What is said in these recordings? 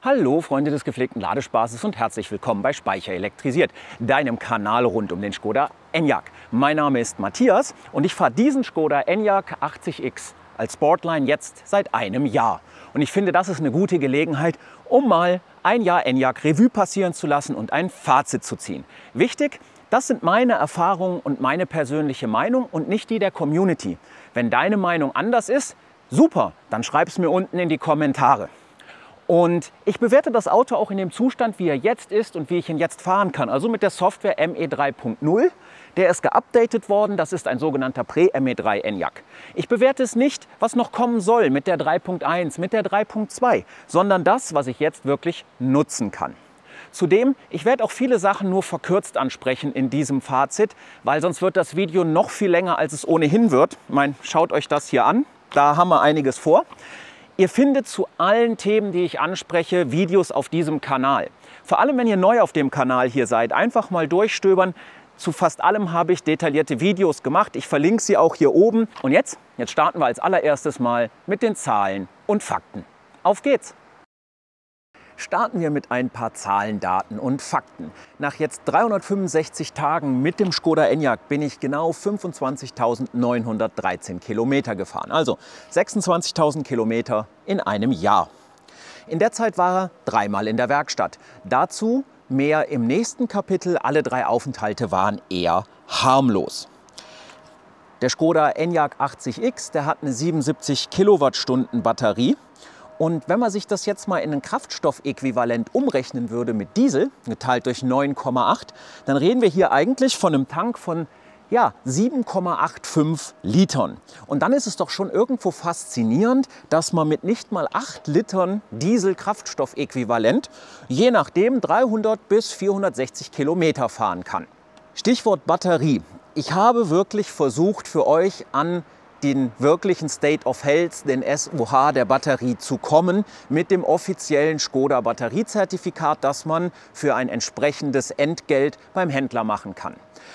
Hallo Freunde des gepflegten Ladespaßes und herzlich willkommen bei Speicher elektrisiert, deinem Kanal rund um den Škoda Enyaq. Mein Name ist Matthias und ich fahre diesen Škoda Enyaq 80X als Sportline jetzt seit einem Jahr. Und ich finde, das ist eine gute Gelegenheit, um mal ein Jahr Enyaq Revue passieren zu lassen und ein Fazit zu ziehen. Wichtig, das sind meine Erfahrungen und meine persönliche Meinung und nicht die der Community. Wenn deine Meinung anders ist, super, dann schreib es mir unten in die Kommentare. Und ich bewerte das Auto auch in dem Zustand, wie er jetzt ist und wie ich ihn jetzt fahren kann. Also mit der Software ME 3.0. Der ist geupdatet worden. Das ist ein sogenannter Pre-ME3 Enyaq. Ich bewerte es nicht, was noch kommen soll mit der 3.1, mit der 3.2, sondern das, was ich jetzt wirklich nutzen kann. Zudem, ich werde auch viele Sachen nur verkürzt ansprechen in diesem Fazit, weil sonst wird das Video noch viel länger, als es ohnehin wird. Schaut euch das hier an. Da haben wir einiges vor. Ihr findet zu allen Themen, die ich anspreche, Videos auf diesem Kanal. Vor allem, wenn ihr neu auf dem Kanal hier seid, einfach mal durchstöbern. Zu fast allem habe ich detaillierte Videos gemacht. Ich verlinke sie auch hier oben. Und jetzt starten wir als allererstes mal mit den Zahlen und Fakten. Auf geht's! Starten wir mit ein paar Zahlen, Daten und Fakten. Nach jetzt 365 Tagen mit dem Škoda Enyaq bin ich genau 25.913 Kilometer gefahren. Also 26.000 Kilometer in einem Jahr. In der Zeit war er dreimal in der Werkstatt. Dazu mehr im nächsten Kapitel. Alle drei Aufenthalte waren eher harmlos. Der Škoda Enyaq 80X, der hat eine 77 Kilowattstunden Batterie. Und wenn man sich das jetzt mal in ein Kraftstoffäquivalent umrechnen würde mit Diesel, geteilt durch 9,8, dann reden wir hier eigentlich von einem Tank von 7,85 Litern. Und dann ist es doch schon irgendwo faszinierend, dass man mit nicht mal 8 Litern Diesel-Kraftstoffäquivalent je nachdem 300 bis 460 Kilometer fahren kann. Stichwort Batterie. Ich habe wirklich versucht, für euch an den wirklichen State of Health, den SOH der Batterie zu kommen, mit dem offiziellen Škoda Batteriezertifikat, das man für ein entsprechendes Entgelt beim Händler machen kann.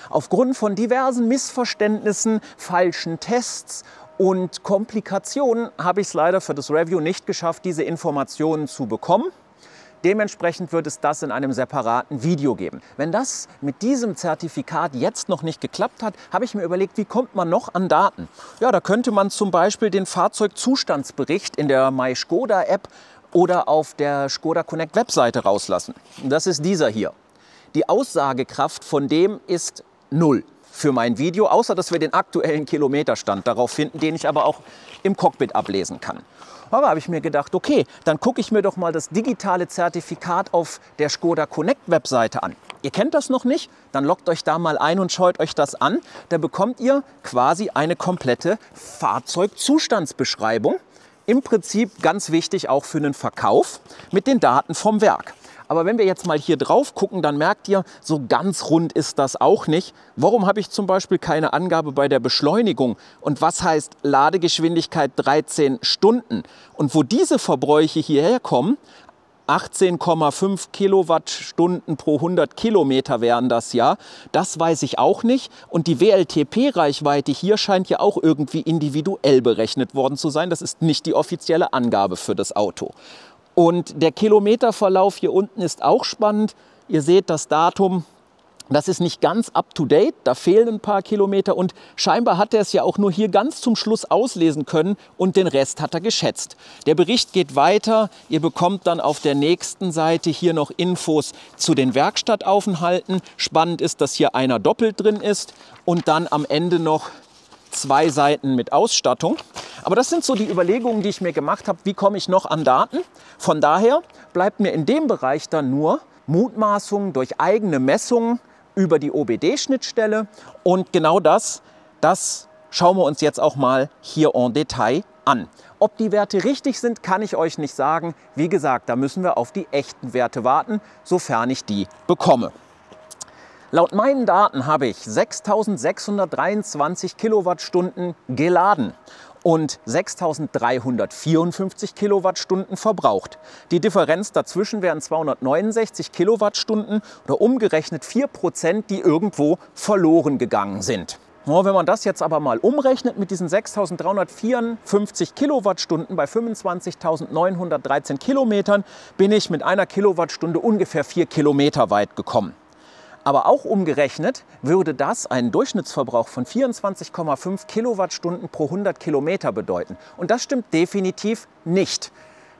Aufgrund von diversen Missverständnissen, falschen Tests und Komplikationen habe ich es leider für das Review nicht geschafft, diese Informationen zu bekommen. Dementsprechend wird es das in einem separaten Video geben. Wenn das mit diesem Zertifikat jetzt noch nicht geklappt hat, habe ich mir überlegt, wie kommt man noch an Daten? Ja, da könnte man zum Beispiel den Fahrzeugzustandsbericht in der MyŠkoda-App oder auf der Škoda Connect Webseite rauslassen. Das ist dieser hier. Die Aussagekraft von dem ist 0 für mein Video, außer dass wir den aktuellen Kilometerstand darauf finden, den ich aber auch im Cockpit ablesen kann. Aber habe ich mir gedacht, okay, dann gucke ich mir doch mal das digitale Zertifikat auf der Škoda Connect Webseite an. Ihr kennt das noch nicht? Dann loggt euch da mal ein und schaut euch das an. Da bekommt ihr quasi eine komplette Fahrzeugzustandsbeschreibung. Im Prinzip ganz wichtig auch für einen Verkauf mit den Daten vom Werk. Aber wenn wir jetzt mal hier drauf gucken, dann merkt ihr, so ganz rund ist das auch nicht. Warum habe ich zum Beispiel keine Angabe bei der Beschleunigung? Und was heißt Ladegeschwindigkeit 13 Stunden? Und wo diese Verbräuche hierher kommen, 18,5 Kilowattstunden pro 100 Kilometer wären das ja. Das weiß ich auch nicht. Und die WLTP-Reichweite hier scheint ja auch irgendwie individuell berechnet worden zu sein. Das ist nicht die offizielle Angabe für das Auto. Und der Kilometerverlauf hier unten ist auch spannend. Ihr seht das Datum, das ist nicht ganz up-to-date, da fehlen ein paar Kilometer und scheinbar hat er es ja auch nur hier ganz zum Schluss auslesen können und den Rest hat er geschätzt. Der Bericht geht weiter, ihr bekommt dann auf der nächsten Seite hier noch Infos zu den Werkstattaufenthalten. Spannend ist, dass hier einer doppelt drin ist und dann am Ende noch 2 Seiten mit Ausstattung. Aber das sind so die Überlegungen, die ich mir gemacht habe, wie komme ich noch an Daten. Von daher bleibt mir in dem Bereich dann nur Mutmaßungen durch eigene Messungen über die OBD-Schnittstelle. Und genau das schauen wir uns jetzt auch mal hier en Detail an. Ob die Werte richtig sind, kann ich euch nicht sagen. Wie gesagt, da müssen wir auf die echten Werte warten, sofern ich die bekomme. Laut meinen Daten habe ich 6.623 Kilowattstunden geladen und 6.354 Kilowattstunden verbraucht. Die Differenz dazwischen wären 269 Kilowattstunden oder umgerechnet 4%, die irgendwo verloren gegangen sind. Ja, wenn man das jetzt aber mal umrechnet mit diesen 6.354 Kilowattstunden bei 25.913 Kilometern, bin ich mit einer Kilowattstunde ungefähr 4 Kilometer weit gekommen. Aber auch umgerechnet würde das einen Durchschnittsverbrauch von 24,5 Kilowattstunden pro 100 Kilometer bedeuten. Und das stimmt definitiv nicht.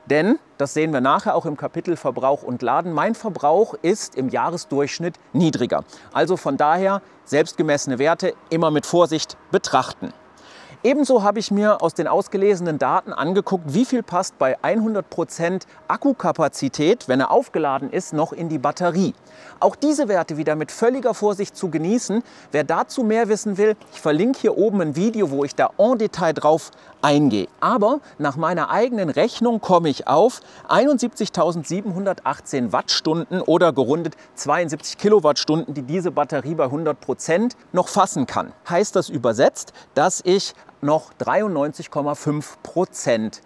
Denn, das sehen wir nachher auch im Kapitel Verbrauch und Laden, mein Verbrauch ist im Jahresdurchschnitt niedriger. Also von daher selbstgemessene Werte immer mit Vorsicht betrachten. Ebenso habe ich mir aus den ausgelesenen Daten angeguckt, wie viel passt bei 100% Akkukapazität, wenn er aufgeladen ist, noch in die Batterie. Auch diese Werte wieder mit völliger Vorsicht zu genießen. Wer dazu mehr wissen will, ich verlinke hier oben ein Video, wo ich da en Detail drauf eingehe. Aber nach meiner eigenen Rechnung komme ich auf 71.718 Wattstunden oder gerundet 72 Kilowattstunden, die diese Batterie bei 100% noch fassen kann. Heißt das übersetzt, dass ich noch 93,5%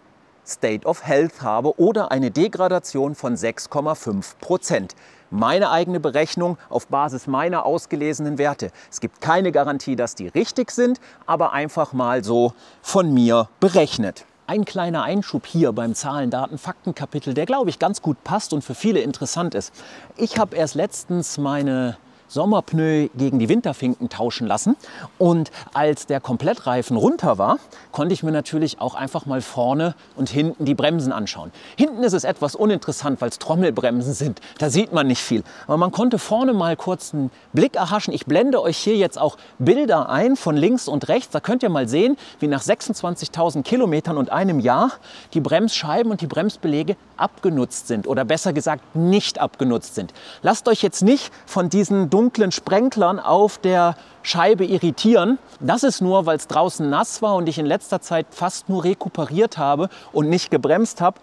State of Health habe oder eine Degradation von 6,5%. Meine eigene Berechnung auf Basis meiner ausgelesenen Werte. Es gibt keine Garantie, dass die richtig sind, aber einfach mal so von mir berechnet. Ein kleiner Einschub hier beim Zahlen, Daten, Fakten-Kapitel, der glaube ich ganz gut passt und für viele interessant ist. Ich habe erst letztens meine Sommerpneu gegen die Winterfinken tauschen lassen und als der Komplettreifen runter war, konnte ich mir natürlich auch einfach mal vorne und hinten die Bremsen anschauen. Hinten ist es etwas uninteressant, weil es Trommelbremsen sind, da sieht man nicht viel. Aber man konnte vorne mal kurz einen Blick erhaschen. Ich blende euch hier jetzt auch Bilder ein von links und rechts. Da könnt ihr mal sehen, wie nach 26.000 Kilometern und einem Jahr die Bremsscheiben und die Bremsbeläge abgenutzt sind oder besser gesagt nicht abgenutzt sind. Lasst euch jetzt nicht von diesen dunklen Sprenklern auf der Scheibe irritieren. Das ist nur, weil es draußen nass war und ich in letzter Zeit fast nur rekuperiert habe und nicht gebremst habe.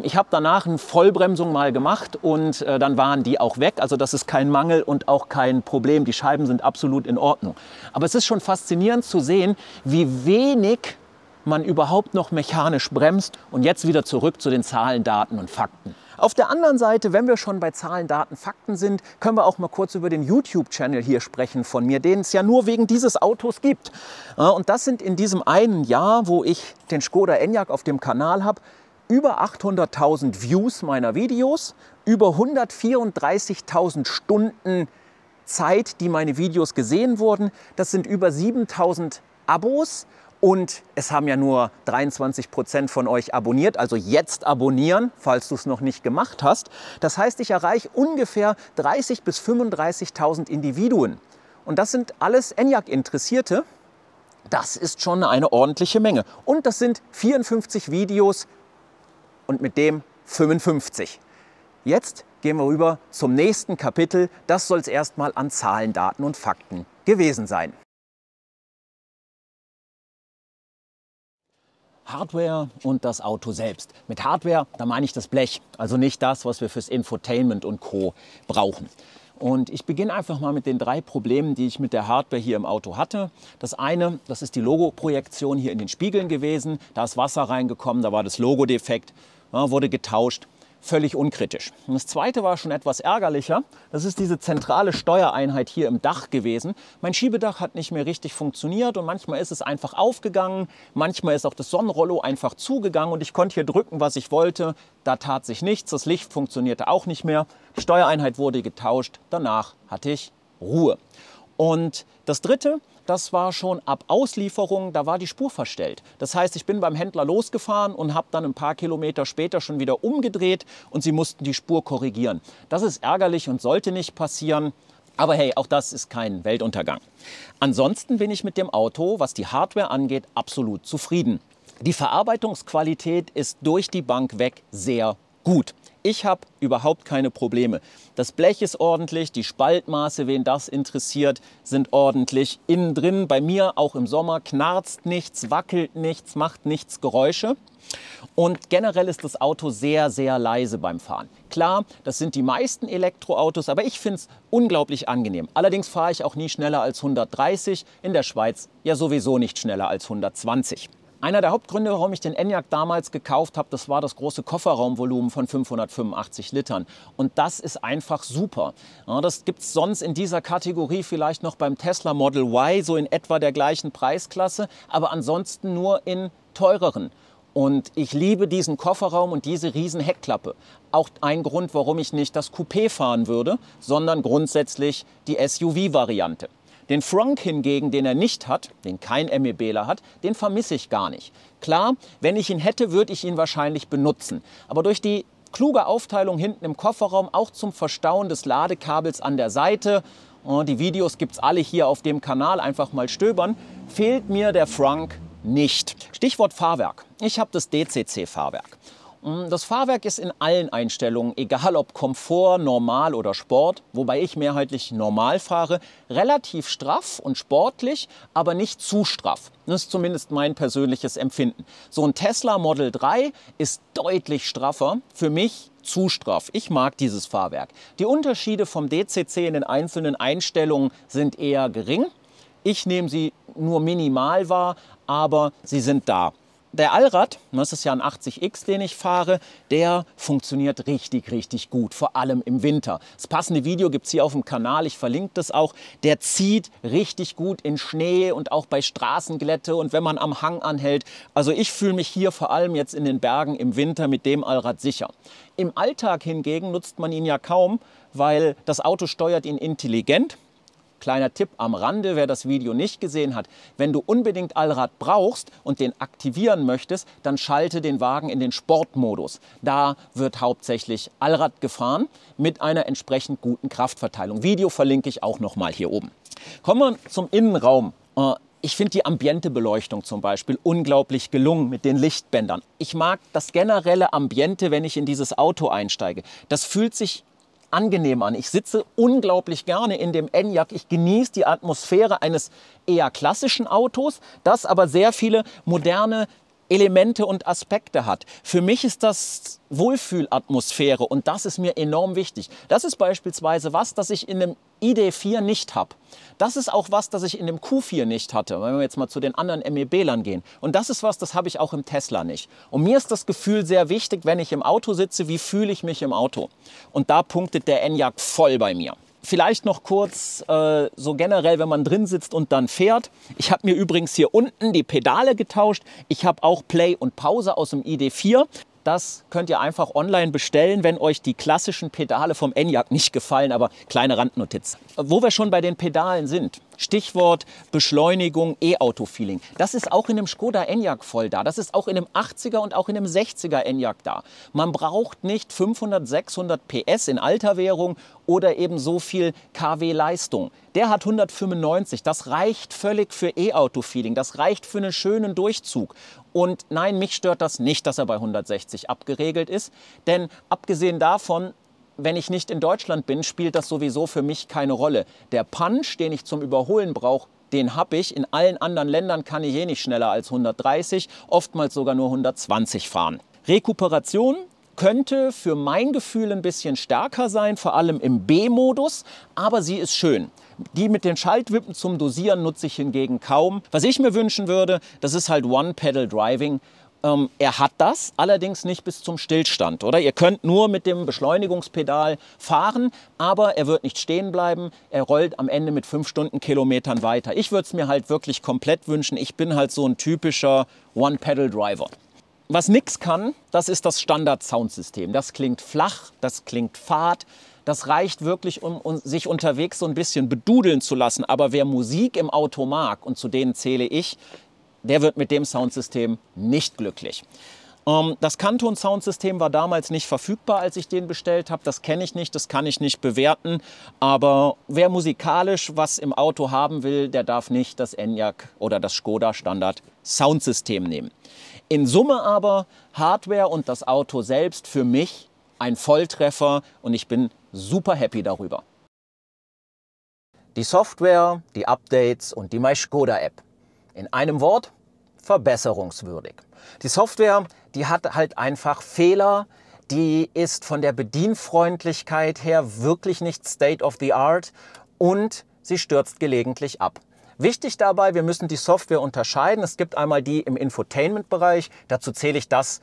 Ich habe danach eine Vollbremsung mal gemacht und dann waren die auch weg. Also das ist kein Mangel und auch kein Problem. Die Scheiben sind absolut in Ordnung. Aber es ist schon faszinierend zu sehen, wie wenig man überhaupt noch mechanisch bremst. Und jetzt wieder zurück zu den Zahlen, Daten und Fakten. Auf der anderen Seite, wenn wir schon bei Zahlen, Daten, Fakten sind, können wir auch mal kurz über den YouTube-Channel hier sprechen von mir, den es ja nur wegen dieses Autos gibt. Und das sind in diesem einen Jahr, wo ich den Škoda Enyaq auf dem Kanal habe, über 800.000 Views meiner Videos, über 134.000 Stunden Zeit, die meine Videos gesehen wurden. Das sind über 7.000 Abos. Und es haben ja nur 23% von euch abonniert, also jetzt abonnieren, falls du es noch nicht gemacht hast. Das heißt, ich erreiche ungefähr 30.000 bis 35.000 Individuen. Und das sind alles Enyaq-Interessierte. Das ist schon eine ordentliche Menge. Und das sind 54 Videos und mit dem 55. Jetzt gehen wir rüber zum nächsten Kapitel. Das soll es erstmal an Zahlen, Daten und Fakten gewesen sein. Hardware und das Auto selbst. Mit Hardware, da meine ich das Blech, also nicht das, was wir fürs Infotainment und Co. brauchen. Und ich beginne einfach mal mit den 3 Problemen, die ich mit der Hardware hier im Auto hatte. Das eine, das ist die Logoprojektion hier in den Spiegeln gewesen. Da ist Wasser reingekommen, da war das Logo defekt, wurde getauscht. Völlig unkritisch. Und das zweite war schon etwas ärgerlicher. Das ist diese zentrale Steuereinheit hier im Dach gewesen. Mein Schiebedach hat nicht mehr richtig funktioniert und manchmal ist es einfach aufgegangen. Manchmal ist auch das Sonnenrollo einfach zugegangen und ich konnte hier drücken, was ich wollte. Da tat sich nichts. Das Licht funktionierte auch nicht mehr. Die Steuereinheit wurde getauscht. Danach hatte ich Ruhe. Und das dritte, das war schon ab Auslieferung, da war die Spur verstellt. Das heißt, ich bin beim Händler losgefahren und habe dann ein paar Kilometer später schon wieder umgedreht und sie mussten die Spur korrigieren. Das ist ärgerlich und sollte nicht passieren. Aber hey, auch das ist kein Weltuntergang. Ansonsten bin ich mit dem Auto, was die Hardware angeht, absolut zufrieden. Die Verarbeitungsqualität ist durch die Bank weg sehr gut. Ich habe überhaupt keine Probleme. Das Blech ist ordentlich, die Spaltmaße, wen das interessiert, sind ordentlich. Innen drin, bei mir auch im Sommer, knarzt nichts, wackelt nichts, macht nichts Geräusche. Und generell ist das Auto sehr, sehr leise beim Fahren. Klar, das sind die meisten Elektroautos, aber ich finde es unglaublich angenehm. Allerdings fahre ich auch nie schneller als 130, in der Schweiz ja sowieso nicht schneller als 120. Einer der Hauptgründe, warum ich den Enyaq damals gekauft habe, das war das große Kofferraumvolumen von 585 Litern. Und das ist einfach super. Ja, das gibt es sonst in dieser Kategorie vielleicht noch beim Tesla Model Y, so in etwa der gleichen Preisklasse, aber ansonsten nur in teureren. Und ich liebe diesen Kofferraum und diese riesen Heckklappe. Auch ein Grund, warum ich nicht das Coupé fahren würde, sondern grundsätzlich die SUV-Variante. Den Frunk hingegen, den er nicht hat, den kein MEBler hat, den vermisse ich gar nicht. Klar, wenn ich ihn hätte, würde ich ihn wahrscheinlich benutzen. Aber durch die kluge Aufteilung hinten im Kofferraum, auch zum Verstauen des Ladekabels an der Seite, die Videos gibt es alle hier auf dem Kanal, einfach mal stöbern, fehlt mir der Frunk nicht. Stichwort Fahrwerk. Ich habe das DCC-Fahrwerk. Das Fahrwerk ist in allen Einstellungen, egal ob Komfort, Normal oder Sport, wobei ich mehrheitlich normal fahre, relativ straff und sportlich, aber nicht zu straff. Das ist zumindest mein persönliches Empfinden. So ein Tesla Model 3 ist deutlich straffer, für mich zu straff. Ich mag dieses Fahrwerk. Die Unterschiede vom DCC in den einzelnen Einstellungen sind eher gering. Ich nehme sie nur minimal wahr, aber sie sind da. Der Allrad, das ist ja ein 80X, den ich fahre, der funktioniert richtig, richtig gut, vor allem im Winter. Das passende Video gibt es hier auf dem Kanal, ich verlinke das auch. Der zieht richtig gut in Schnee und auch bei Straßenglätte und wenn man am Hang anhält. Also ich fühle mich hier vor allem jetzt in den Bergen im Winter mit dem Allrad sicher. Im Alltag hingegen nutzt man ihn ja kaum, weil das Auto steuert ihn intelligent. Kleiner Tipp am Rande, wer das Video nicht gesehen hat, wenn du unbedingt Allrad brauchst und den aktivieren möchtest, dann schalte den Wagen in den Sportmodus. Da wird hauptsächlich Allrad gefahren mit einer entsprechend guten Kraftverteilung. Video verlinke ich auch noch mal hier oben. Kommen wir zum Innenraum. Ich finde die Ambiente-Beleuchtung zum Beispiel unglaublich gelungen mit den Lichtbändern. Ich mag das generelle Ambiente, wenn ich in dieses Auto einsteige. Das fühlt sich angenehm an. Ich sitze unglaublich gerne in dem Enyaq. Ich genieße die Atmosphäre eines eher klassischen Autos, das aber sehr viele moderne Elemente und Aspekte hat. Für mich ist das Wohlfühlatmosphäre und das ist mir enorm wichtig. Das ist beispielsweise was, das ich in einem ID4 nicht habe. Das ist auch was, das ich in dem Q4 nicht hatte, wenn wir jetzt mal zu den anderen MEB-Lern gehen. Und das ist was, das habe ich auch im Tesla nicht. Und mir ist das Gefühl sehr wichtig, wenn ich im Auto sitze, wie fühle ich mich im Auto? Und da punktet der Enyaq voll bei mir. Vielleicht noch kurz so generell, wenn man drin sitzt und dann fährt. Ich habe mir übrigens hier unten die Pedale getauscht. Ich habe auch Play und Pause aus dem ID4. Das könnt ihr einfach online bestellen, wenn euch die klassischen Pedale vom Enyaq nicht gefallen, aber kleine Randnotiz. Wo wir schon bei den Pedalen sind, Stichwort Beschleunigung, E-Auto-Feeling. Das ist auch in einem Skoda Enyaq voll da. Das ist auch in einem 80er und auch in einem 60er Enyaq da. Man braucht nicht 500, 600 PS in alter Währung oder eben so viel kW Leistung. Der hat 195. Das reicht völlig für E-Auto-Feeling. Das reicht für einen schönen Durchzug. Und nein, mich stört das nicht, dass er bei 160 abgeregelt ist. Denn abgesehen davon, wenn ich nicht in Deutschland bin, spielt das sowieso für mich keine Rolle. Der Punch, den ich zum Überholen brauche, den habe ich. In allen anderen Ländern kann ich nicht schneller als 130, oftmals sogar nur 120 fahren. Rekuperation könnte für mein Gefühl ein bisschen stärker sein, vor allem im B-Modus, aber sie ist schön. Die mit den Schaltwippen zum Dosieren nutze ich hingegen kaum. Was ich mir wünschen würde, das ist halt One-Pedal-Driving. Er hat das, allerdings nicht bis zum Stillstand, oder? Ihr könnt nur mit dem Beschleunigungspedal fahren, aber er wird nicht stehen bleiben. Er rollt am Ende mit 5 Stundenkilometern weiter. Ich würde es mir halt wirklich komplett wünschen. Ich bin halt so ein typischer One-Pedal-Driver. Was nix kann, das ist das Standard-Soundsystem. Das klingt flach, das klingt fad. Das reicht wirklich, um sich unterwegs so ein bisschen bedudeln zu lassen. Aber wer Musik im Auto mag, und zu denen zähle ich, der wird mit dem Soundsystem nicht glücklich. Das Kanton-Soundsystem war damals nicht verfügbar, als ich den bestellt habe. Das kenne ich nicht, das kann ich nicht bewerten. Aber wer musikalisch was im Auto haben will, der darf nicht das Enyaq oder das Skoda Standard Soundsystem nehmen. In Summe aber Hardware und das Auto selbst für mich ein Volltreffer und ich bin super happy darüber. Die Software, die Updates und die MySkoda-App. In einem Wort, verbesserungswürdig. Die Software, die hat halt einfach Fehler, die ist von der Bedienfreundlichkeit her wirklich nicht State of the Art und sie stürzt gelegentlich ab. Wichtig dabei, wir müssen die Software unterscheiden. Es gibt einmal die im Infotainment-Bereich, dazu zähle ich das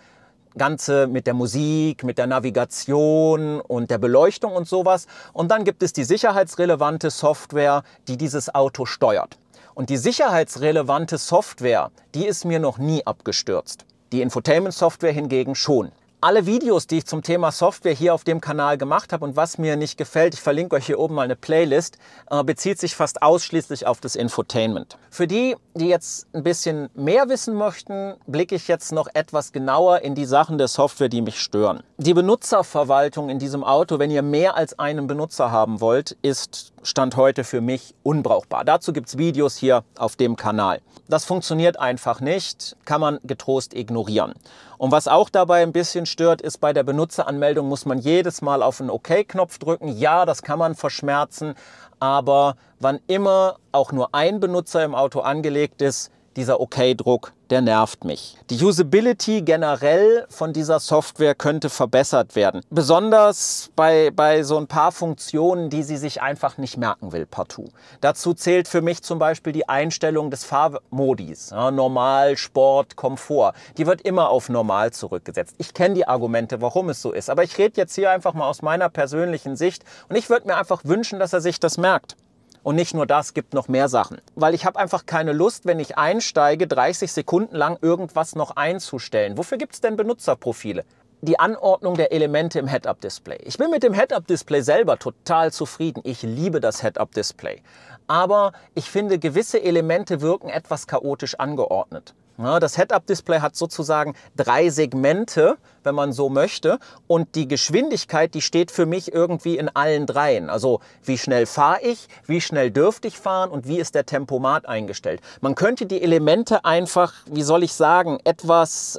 Ganze mit der Musik, mit der Navigation und der Beleuchtung und sowas. Und dann gibt es die sicherheitsrelevante Software, die dieses Auto steuert. Und die sicherheitsrelevante Software, die ist mir noch nie abgestürzt. Die Infotainment-Software hingegen schon. Alle Videos, die ich zum Thema Software hier auf dem Kanal gemacht habe und was mir nicht gefällt, ich verlinke euch hier oben mal eine Playlist, bezieht sich fast ausschließlich auf das Infotainment. Für die, die jetzt ein bisschen mehr wissen möchten, blicke ich jetzt noch etwas genauer in die Sachen der Software, die mich stören. Die Benutzerverwaltung in diesem Auto, wenn ihr mehr als einen Benutzer haben wollt, ist Stand heute für mich unbrauchbar. Dazu gibt es Videos hier auf dem Kanal. Das funktioniert einfach nicht, kann man getrost ignorieren. Und was auch dabei ein bisschen stört, ist, bei der Benutzeranmeldung muss man jedes Mal auf den OK-Knopf drücken. Ja, das kann man verschmerzen, aber wann immer auch nur ein Benutzer im Auto angelegt ist, dieser OK-Druck, der nervt mich. Die Usability generell von dieser Software könnte verbessert werden. Besonders bei so ein paar Funktionen, die sie sich einfach nicht merken will partout. Dazu zählt für mich zum Beispiel die Einstellung des Fahrmodis. Ja, Normal, Sport, Komfort. Die wird immer auf Normal zurückgesetzt. Ich kenne die Argumente, warum es so ist. Aber ich rede jetzt hier einfach mal aus meiner persönlichen Sicht. Und ich würde mir einfach wünschen, dass er sich das merkt. Und nicht nur das, gibt noch mehr Sachen. Weil ich habe einfach keine Lust, wenn ich einsteige, 30 Sekunden lang irgendwas noch einzustellen. Wofür gibt es denn Benutzerprofile? Die Anordnung der Elemente im Head-Up-Display. Ich bin mit dem Head-Up-Display selber total zufrieden. Ich liebe das Head-Up-Display. Aber ich finde, gewisse Elemente wirken etwas chaotisch angeordnet. Ja, das Head-Up-Display hat sozusagen 3 Segmente, wenn man so möchte. Und die Geschwindigkeit, die steht für mich irgendwie in allen 3. Also wie schnell fahre ich, wie schnell dürfte ich fahren und wie ist der Tempomat eingestellt. Man könnte die Elemente einfach, wie soll ich sagen, etwas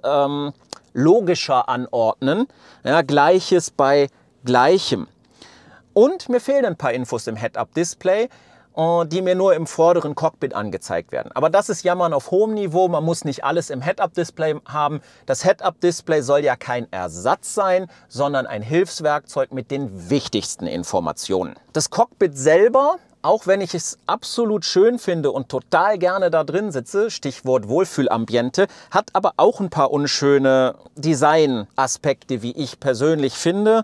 logischer anordnen. Ja, Gleiches bei Gleichem. Und mir fehlen ein paar Infos im Head-Up-Display, die mir nur im vorderen Cockpit angezeigt werden. Aber das ist Jammern auf hohem Niveau. Man muss nicht alles im Head-Up-Display haben. Das Head-Up-Display soll ja kein Ersatz sein, sondern ein Hilfswerkzeug mit den wichtigsten Informationen. Das Cockpit selber, auch wenn ich es absolut schön finde und total gerne da drin sitze, Stichwort Wohlfühlambiente, hat aber auch ein paar unschöne Design-Aspekte, wie ich persönlich finde.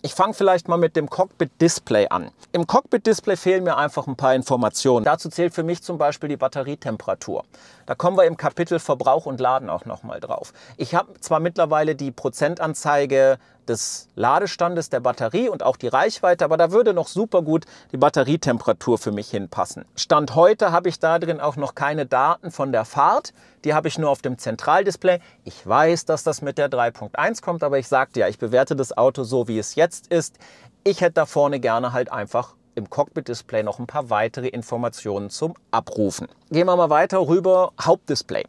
Ich fange vielleicht mal mit dem Cockpit-Display an. Im Cockpit-Display fehlen mir einfach ein paar Informationen. Dazu zählt für mich zum Beispiel die Batterietemperatur. Da kommen wir im Kapitel Verbrauch und Laden auch nochmal drauf. Ich habe zwar mittlerweile die Prozentanzeige des Ladestandes der Batterie und auch die Reichweite, aber da würde noch super gut die Batterietemperatur für mich hinpassen. Stand heute habe ich da drin auch noch keine Daten von der Fahrt. Die habe ich nur auf dem Zentraldisplay. Ich weiß, dass das mit der 3.1 kommt, aber ich sagte ja, ich bewerte das Auto so, wie es jetzt ist. Ich hätte da vorne gerne halt einfach im Cockpit-Display noch ein paar weitere Informationen zum Abrufen. Gehen wir mal weiter rüber, Hauptdisplay.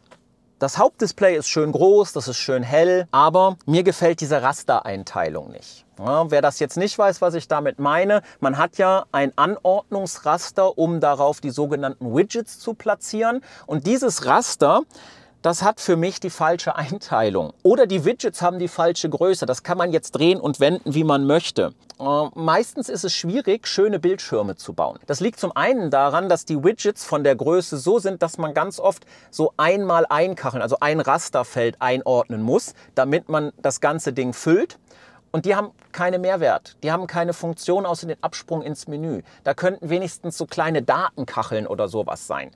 Das Hauptdisplay ist schön groß, das ist schön hell, aber mir gefällt diese Rastereinteilung nicht. Ja, wer das jetzt nicht weiß, was ich damit meine, man hat ja ein Anordnungsraster, um darauf die sogenannten Widgets zu platzieren. Und dieses Raster, das hat für mich die falsche Einteilung. Oder die Widgets haben die falsche Größe. Das kann man jetzt drehen und wenden, wie man möchte. Meistens ist es schwierig, schöne Bildschirme zu bauen. Das liegt zum einen daran, dass die Widgets von der Größe so sind, dass man ganz oft so einmal einkacheln, also ein Rasterfeld einordnen muss, damit man das ganze Ding füllt. Und die haben keinen Mehrwert. Die haben keine Funktion außer den Absprung ins Menü. Da könnten wenigstens so kleine Datenkacheln oder sowas sein.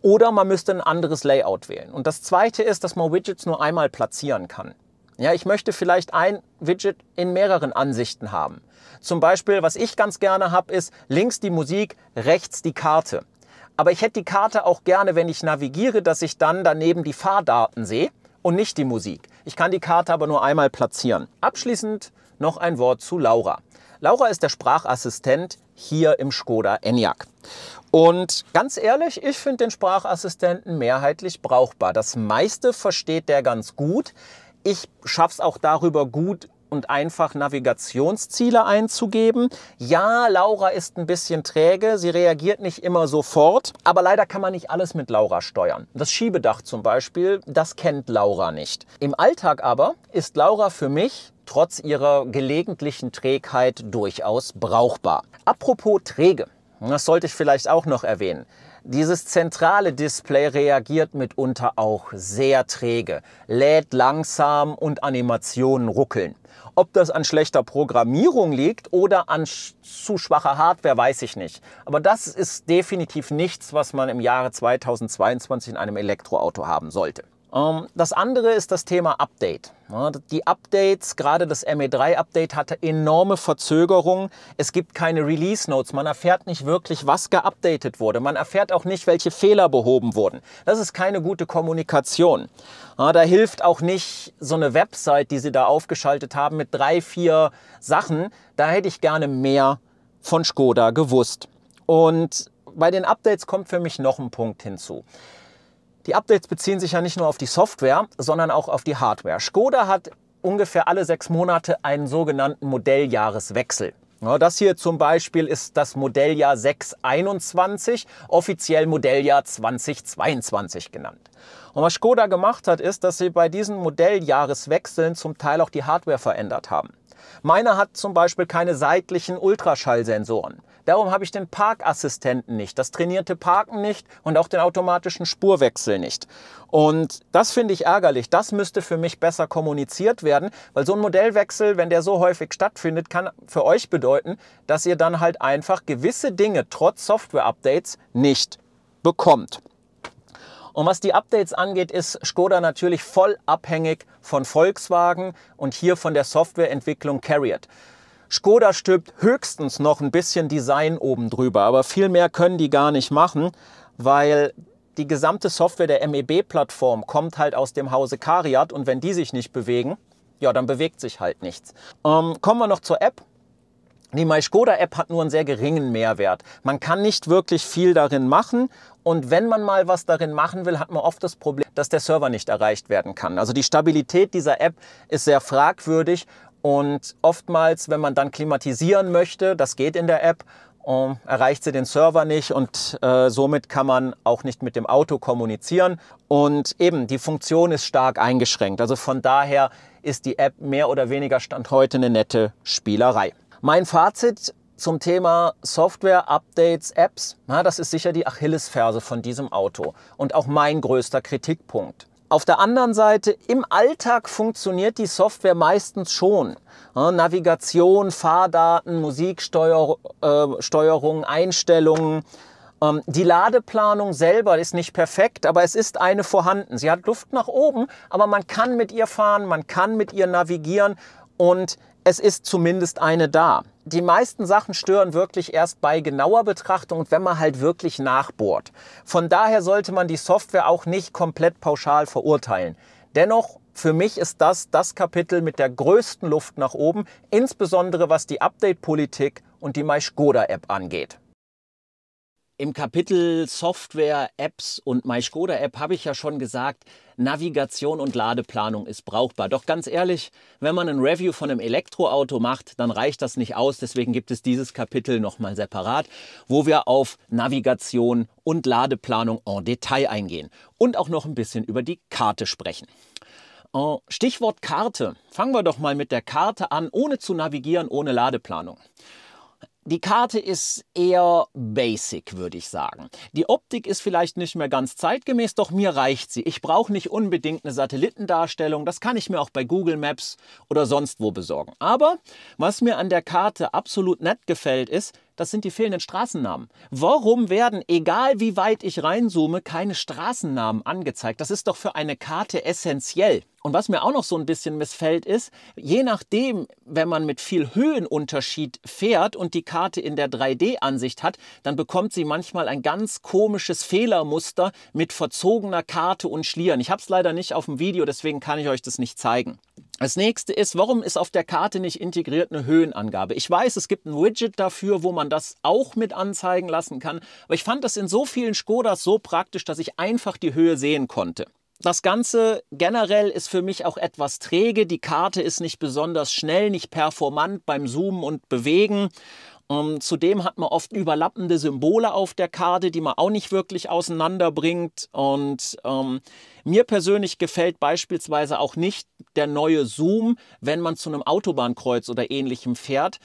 Oder man müsste ein anderes Layout wählen. Und das Zweite ist, dass man Widgets nur einmal platzieren kann. Ja, ich möchte vielleicht ein Widget in mehreren Ansichten haben. Zum Beispiel, was ich ganz gerne habe, ist links die Musik, rechts die Karte. Aber ich hätte die Karte auch gerne, wenn ich navigiere, dass ich dann daneben die Fahrdaten sehe und nicht die Musik. Ich kann die Karte aber nur einmal platzieren. Abschließend noch ein Wort zu Laura. Laura ist der Sprachassistent hier im Škoda Enyaq. Und ganz ehrlich, ich finde den Sprachassistenten mehrheitlich brauchbar. Das meiste versteht der ganz gut. Ich schaffe es auch darüber gut und einfach Navigationsziele einzugeben. Ja, Laura ist ein bisschen träge, sie reagiert nicht immer sofort, aber leider kann man nicht alles mit Laura steuern. Das Schiebedach zum Beispiel, das kennt Laura nicht. Im Alltag aber ist Laura für mich trotz ihrer gelegentlichen Trägheit durchaus brauchbar. Apropos träge, das sollte ich vielleicht auch noch erwähnen. Dieses zentrale Display reagiert mitunter auch sehr träge, lädt langsam und Animationen ruckeln. Ob das an schlechter Programmierung liegt oder an zu schwacher Hardware, weiß ich nicht. Aber das ist definitiv nichts, was man im Jahre 2022 in einem Elektroauto haben sollte. Das andere ist das Thema Update. Die Updates, gerade das ME3-Update, hatte enorme Verzögerungen. Es gibt keine Release-Notes. Man erfährt nicht wirklich, was geupdatet wurde. Man erfährt auch nicht, welche Fehler behoben wurden. Das ist keine gute Kommunikation. Da hilft auch nicht so eine Website, die sie da aufgeschaltet haben mit 3, 4 Sachen. Da hätte ich gerne mehr von Škoda gewusst. Und bei den Updates kommt für mich noch ein Punkt hinzu. Die Updates beziehen sich ja nicht nur auf die Software, sondern auch auf die Hardware. Škoda hat ungefähr alle 6 Monate einen sogenannten Modelljahreswechsel. Ja, das hier zum Beispiel ist das Modelljahr 621, offiziell Modelljahr 2022 genannt. Und was Škoda gemacht hat, ist, dass sie bei diesen Modelljahreswechseln zum Teil auch die Hardware verändert haben. Meine hat zum Beispiel keine seitlichen Ultraschallsensoren. Darum habe ich den Parkassistenten nicht, das trainierte Parken nicht und auch den automatischen Spurwechsel nicht. Und das finde ich ärgerlich. Das müsste für mich besser kommuniziert werden, weil so ein Modellwechsel, wenn der so häufig stattfindet, kann für euch bedeuten, dass ihr dann halt einfach gewisse Dinge trotz Software-Updates nicht bekommt. Und was die Updates angeht, ist Škoda natürlich voll abhängig von Volkswagen und hier von der Softwareentwicklung CARIAD. Škoda stülpt höchstens noch ein bisschen Design oben drüber, aber viel mehr können die gar nicht machen, weil die gesamte Software der MEB-Plattform kommt halt aus dem Hause CARIAD und wenn die sich nicht bewegen, ja, dann bewegt sich halt nichts. Kommen wir noch zur App. Die MyŠkoda-App hat nur einen sehr geringen Mehrwert. Man kann nicht wirklich viel darin machen und wenn man mal was darin machen will, hat man oft das Problem, dass der Server nicht erreicht werden kann. Also die Stabilität dieser App ist sehr fragwürdig und oftmals, wenn man dann klimatisieren möchte, das geht in der App, erreicht sie den Server nicht und somit kann man auch nicht mit dem Auto kommunizieren. Und eben, die Funktion ist stark eingeschränkt. Also von daher ist die App mehr oder weniger Stand heute eine nette Spielerei. Mein Fazit zum Thema Software, Updates, Apps, das ist sicher die Achillesferse von diesem Auto und auch mein größter Kritikpunkt. Auf der anderen Seite, im Alltag funktioniert die Software meistens schon. Navigation, Fahrdaten, Musiksteuerung, Einstellungen. Die Ladeplanung selber ist nicht perfekt, aber es ist eine vorhanden. Sie hat Luft nach oben, aber man kann mit ihr fahren, man kann mit ihr navigieren und es ist zumindest eine da. Die meisten Sachen stören wirklich erst bei genauer Betrachtung und wenn man halt wirklich nachbohrt. Von daher sollte man die Software auch nicht komplett pauschal verurteilen. Dennoch, für mich ist das Kapitel mit der größten Luft nach oben, insbesondere was die Update-Politik und die MyŠkoda-App angeht. Im Kapitel Software, Apps und MyŠkoda-App habe ich ja schon gesagt, Navigation und Ladeplanung ist brauchbar. Doch ganz ehrlich, wenn man ein Review von einem Elektroauto macht, dann reicht das nicht aus. Deswegen gibt es dieses Kapitel nochmal separat, wo wir auf Navigation und Ladeplanung en Detail eingehen und auch noch ein bisschen über die Karte sprechen. Stichwort Karte. Fangen wir doch mal mit der Karte an, ohne zu navigieren, ohne Ladeplanung. Die Karte ist eher basic, würde ich sagen. Die Optik ist vielleicht nicht mehr ganz zeitgemäß, doch mir reicht sie. Ich brauche nicht unbedingt eine Satellitendarstellung, das kann ich mir auch bei Google Maps oder sonst wo besorgen. Aber was mir an der Karte absolut nett gefällt ist, das sind die fehlenden Straßennamen. Warum werden, egal wie weit ich reinzoome, keine Straßennamen angezeigt? Das ist doch für eine Karte essentiell. Und was mir auch noch so ein bisschen missfällt ist, je nachdem, wenn man mit viel Höhenunterschied fährt und die Karte in der 3D-Ansicht hat, dann bekommt sie manchmal ein ganz komisches Fehlermuster mit verzogener Karte und Schlieren. Ich habe es leider nicht auf dem Video, deswegen kann ich euch das nicht zeigen. Das nächste ist, warum ist auf der Karte nicht integriert eine Höhenangabe? Ich weiß, es gibt ein Widget dafür, wo man das auch mit anzeigen lassen kann, aber ich fand das in so vielen Škodas so praktisch, dass ich einfach die Höhe sehen konnte. Das Ganze generell ist für mich auch etwas träge. Die Karte ist nicht besonders schnell, nicht performant beim Zoomen und Bewegen. Zudem hat man oft überlappende Symbole auf der Karte, die man auch nicht wirklich auseinanderbringt. Und mir persönlich gefällt beispielsweise auch nicht der neue Zoom, wenn man zu einem Autobahnkreuz oder ähnlichem fährt.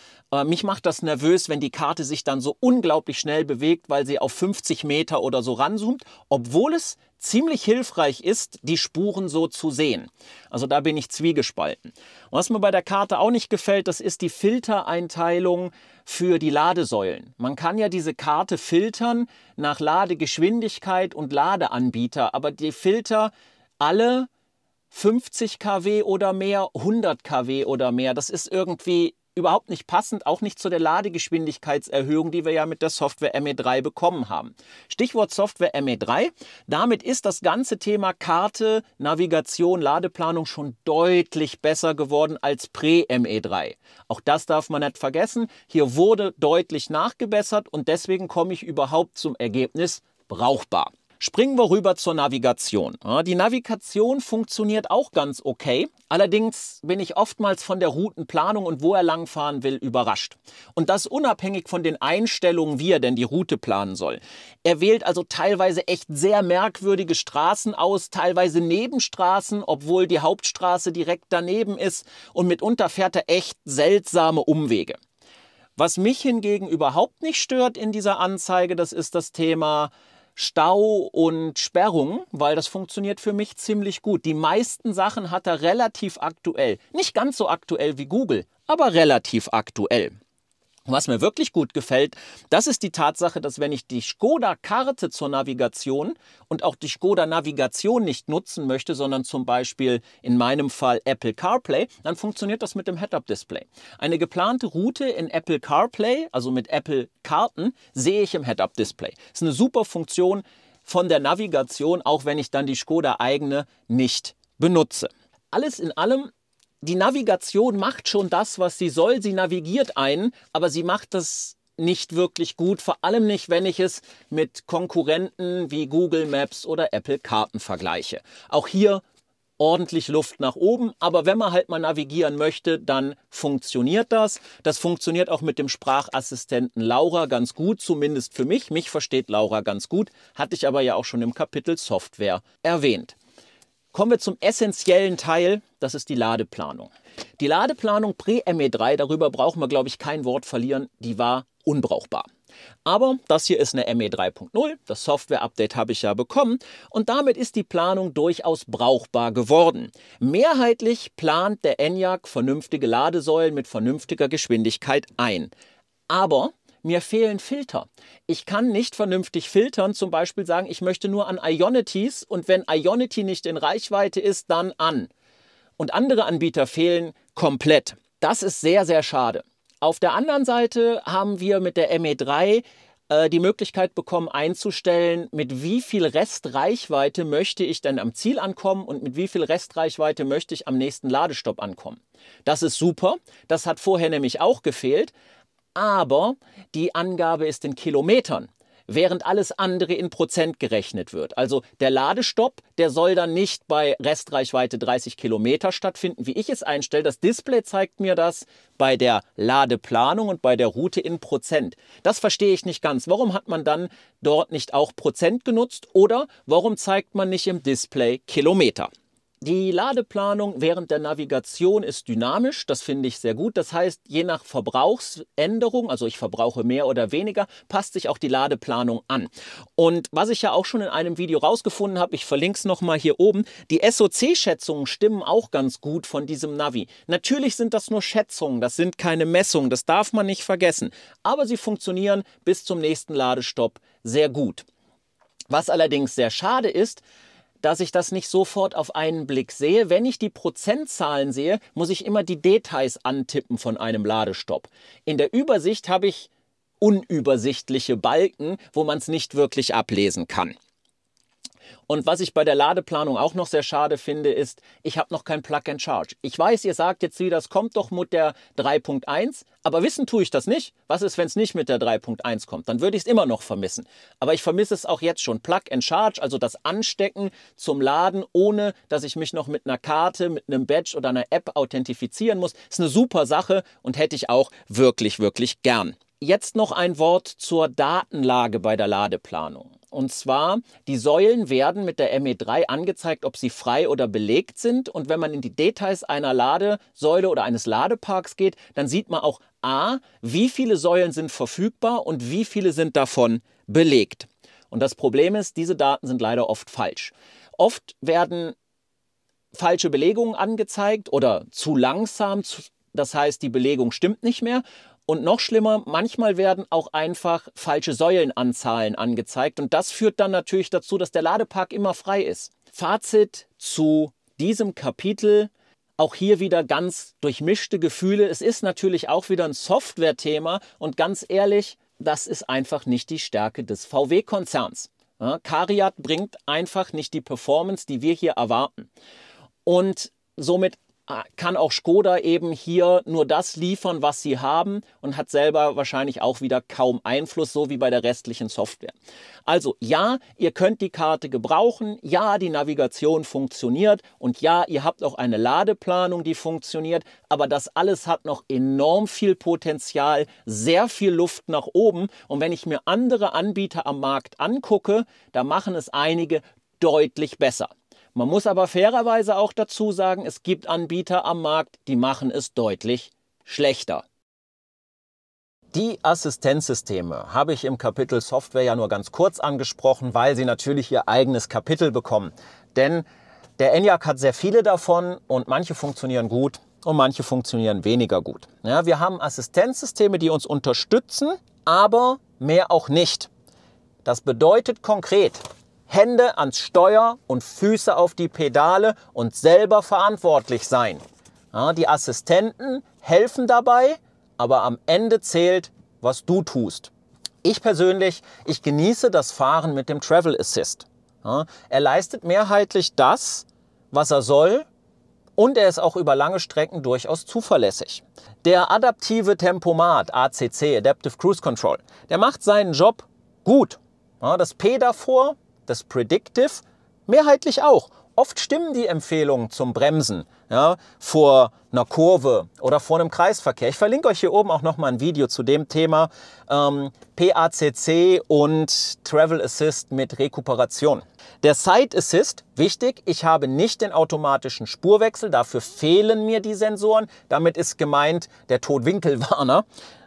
Mich macht das nervös, wenn die Karte sich dann so unglaublich schnell bewegt, weil sie auf 50 Meter oder so ranzoomt, obwohl es ziemlich hilfreich ist, die Spuren so zu sehen. Also da bin ich zwiegespalten. Und was mir bei der Karte auch nicht gefällt, das ist die Filtereinteilung für die Ladesäulen. Man kann ja diese Karte filtern nach Ladegeschwindigkeit und Ladeanbieter, aber die Filter alle 50 kW oder mehr, 100 kW oder mehr, das ist irgendwie überhaupt nicht passend, auch nicht zu der Ladegeschwindigkeitserhöhung, die wir ja mit der Software ME3 bekommen haben. Stichwort Software ME3. Damit ist das ganze Thema Karte, Navigation, Ladeplanung schon deutlich besser geworden als Prä-ME3. Auch das darf man nicht vergessen. Hier wurde deutlich nachgebessert und deswegen komme ich überhaupt zum Ergebnis brauchbar. Springen wir rüber zur Navigation. Ja, die Navigation funktioniert auch ganz okay. Allerdings bin ich oftmals von der Routenplanung und wo er langfahren will überrascht. Und das unabhängig von den Einstellungen, wie er denn die Route planen soll. Er wählt also teilweise echt sehr merkwürdige Straßen aus, teilweise Nebenstraßen, obwohl die Hauptstraße direkt daneben ist. Und mitunter fährt er echt seltsame Umwege. Was mich hingegen überhaupt nicht stört in dieser Anzeige, das ist das Thema Stau und Sperrung, weil das funktioniert für mich ziemlich gut. Die meisten Sachen hat er relativ aktuell. Nicht ganz so aktuell wie Google, aber relativ aktuell. Was mir wirklich gut gefällt, das ist die Tatsache, dass wenn ich die Skoda-Karte zur Navigation und auch die Skoda-Navigation nicht nutzen möchte, sondern zum Beispiel in meinem Fall Apple CarPlay, dann funktioniert das mit dem Head-Up-Display. Eine geplante Route in Apple CarPlay, also mit Apple Karten, sehe ich im Head-Up-Display. Das ist eine super Funktion von der Navigation, auch wenn ich dann die Skoda-eigene nicht benutze. Alles in allem, die Navigation macht schon das, was sie soll. Sie navigiert einen, aber sie macht das nicht wirklich gut. Vor allem nicht, wenn ich es mit Konkurrenten wie Google Maps oder Apple Karten vergleiche. Auch hier ordentlich Luft nach oben. Aber wenn man halt mal navigieren möchte, dann funktioniert das. Das funktioniert auch mit dem Sprachassistenten Laura ganz gut, zumindest für mich. Mich versteht Laura ganz gut. Hatte ich aber ja auch schon im Kapitel Software erwähnt. Kommen wir zum essentiellen Teil, das ist die Ladeplanung. Die Ladeplanung Prä-ME3, darüber brauchen wir, glaube ich, kein Wort verlieren, die war unbrauchbar. Aber das hier ist eine ME 3.0, das Software-Update habe ich ja bekommen und damit ist die Planung durchaus brauchbar geworden. Mehrheitlich plant der Enyaq vernünftige Ladesäulen mit vernünftiger Geschwindigkeit ein. Aber mir fehlen Filter. Ich kann nicht vernünftig filtern, zum Beispiel sagen, ich möchte nur an Ionities und wenn Ionity nicht in Reichweite ist, dann an. Und andere Anbieter fehlen komplett. Das ist sehr, sehr schade. Auf der anderen Seite haben wir mit der ME3 die Möglichkeit bekommen einzustellen, mit wie viel Restreichweite möchte ich denn am Ziel ankommen und mit wie viel Restreichweite möchte ich am nächsten Ladestopp ankommen. Das ist super, das hat vorher nämlich auch gefehlt. Aber die Angabe ist in Kilometern, während alles andere in Prozent gerechnet wird. Also der Ladestopp, der soll dann nicht bei Restreichweite 30 Kilometer stattfinden, wie ich es einstelle. Das Display zeigt mir das bei der Ladeplanung und bei der Route in Prozent. Das verstehe ich nicht ganz. Warum hat man dann dort nicht auch Prozent genutzt oder warum zeigt man nicht im Display Kilometer? Die Ladeplanung während der Navigation ist dynamisch, das finde ich sehr gut. Das heißt, je nach Verbrauchsänderung, also ich verbrauche mehr oder weniger, passt sich auch die Ladeplanung an. Und was ich ja auch schon in einem Video rausgefunden habe, ich verlinke es nochmal hier oben, die SOC-Schätzungen stimmen auch ganz gut von diesem Navi. Natürlich sind das nur Schätzungen, das sind keine Messungen, das darf man nicht vergessen. Aber sie funktionieren bis zum nächsten Ladestopp sehr gut. Was allerdings sehr schade ist, dass ich das nicht sofort auf einen Blick sehe. Wenn ich die Prozentzahlen sehe, muss ich immer die Details antippen von einem Ladestopp. In der Übersicht habe ich unübersichtliche Balken, wo man es nicht wirklich ablesen kann. Und was ich bei der Ladeplanung auch noch sehr schade finde, ist, ich habe noch kein Plug and Charge. Ich weiß, ihr sagt jetzt wieder, es kommt doch mit der 3.1, aber wissen tue ich das nicht. Was ist, wenn es nicht mit der 3.1 kommt? Dann würde ich es immer noch vermissen. Aber ich vermisse es auch jetzt schon. Plug and Charge, also das Anstecken zum Laden, ohne dass ich mich noch mit einer Karte, mit einem Badge oder einer App authentifizieren muss, ist eine super Sache und hätte ich auch wirklich, wirklich gern. Jetzt noch ein Wort zur Datenlage bei der Ladeplanung. Und zwar, die Säulen werden mit der ME3 angezeigt, ob sie frei oder belegt sind. Und wenn man in die Details einer Ladesäule oder eines Ladeparks geht, dann sieht man auch A, wie viele Säulen sind verfügbar und wie viele sind davon belegt. Und das Problem ist, diese Daten sind leider oft falsch. Oft werden falsche Belegungen angezeigt oder zu langsam, das heißt, die Belegung stimmt nicht mehr. Und noch schlimmer, manchmal werden auch einfach falsche Säulenanzahlen angezeigt. Und das führt dann natürlich dazu, dass der Ladepark immer frei ist. Fazit zu diesem Kapitel. Auch hier wieder ganz durchmischte Gefühle. Es ist natürlich auch wieder ein Software-Thema. Und ganz ehrlich, das ist einfach nicht die Stärke des VW-Konzerns. Ja, CARIAD bringt einfach nicht die Performance, die wir hier erwarten. Und somit kann auch Škoda eben hier nur das liefern, was sie haben und hat selber wahrscheinlich auch wieder kaum Einfluss, so wie bei der restlichen Software. Also ja, ihr könnt die Karte gebrauchen, ja, die Navigation funktioniert und ja, ihr habt auch eine Ladeplanung, die funktioniert, aber das alles hat noch enorm viel Potenzial, sehr viel Luft nach oben und wenn ich mir andere Anbieter am Markt angucke, da machen es einige deutlich besser. Man muss aber fairerweise auch dazu sagen, es gibt Anbieter am Markt, die machen es deutlich schlechter. Die Assistenzsysteme habe ich im Kapitel Software ja nur ganz kurz angesprochen, weil sie natürlich ihr eigenes Kapitel bekommen. Denn der Enyaq hat sehr viele davon und manche funktionieren gut und manche funktionieren weniger gut. Ja, wir haben Assistenzsysteme, die uns unterstützen, aber mehr auch nicht. Das bedeutet konkret, Hände ans Steuer und Füße auf die Pedale und selber verantwortlich sein. Ja, die Assistenten helfen dabei, aber am Ende zählt, was du tust. Ich persönlich, ich genieße das Fahren mit dem Travel Assist. Ja, er leistet mehrheitlich das, was er soll und er ist auch über lange Strecken durchaus zuverlässig. Der adaptive Tempomat, ACC, Adaptive Cruise Control, der macht seinen Job gut. Ja, das P davor, das Predictive, mehrheitlich auch. Oft stimmen die Empfehlungen zum Bremsen, ja, vor einer Kurve oder vor einem Kreisverkehr. Ich verlinke euch hier oben auch nochmal ein Video zu dem Thema PACC und Travel Assist mit Rekuperation. Der Side Assist, wichtig, ich habe nicht den automatischen Spurwechsel, dafür fehlen mir die Sensoren. Damit ist gemeint der Totwinkelwarner.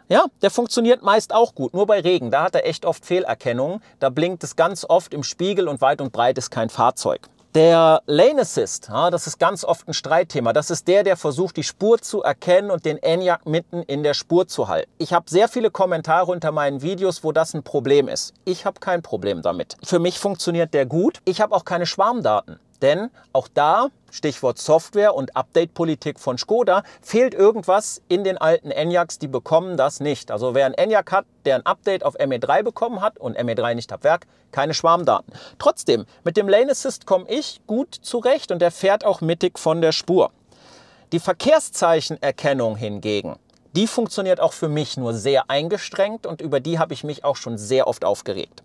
Ja, der funktioniert meist auch gut, nur bei Regen, da hat er echt oft Fehlerkennung. Da blinkt es ganz oft im Spiegel und weit und breit ist kein Fahrzeug. Der Lane Assist, ja, das ist ganz oft ein Streitthema. Das ist der versucht, die Spur zu erkennen und den Enyaq mitten in der Spur zu halten. Ich habe sehr viele Kommentare unter meinen Videos, wo das ein Problem ist. Ich habe kein Problem damit. Für mich funktioniert der gut. Ich habe auch keine Schwarmdaten. Denn auch da, Stichwort Software und Update-Politik von Škoda, fehlt irgendwas in den alten Enyaqs, die bekommen das nicht. Also wer ein Enyaq hat, der ein Update auf ME3 bekommen hat und ME3 nicht ab Werk, keine Schwarmdaten. Trotzdem, mit dem Lane Assist komme ich gut zurecht und der fährt auch mittig von der Spur. Die Verkehrszeichenerkennung hingegen, die funktioniert auch für mich nur sehr eingestrengt und über die habe ich mich auch schon sehr oft aufgeregt.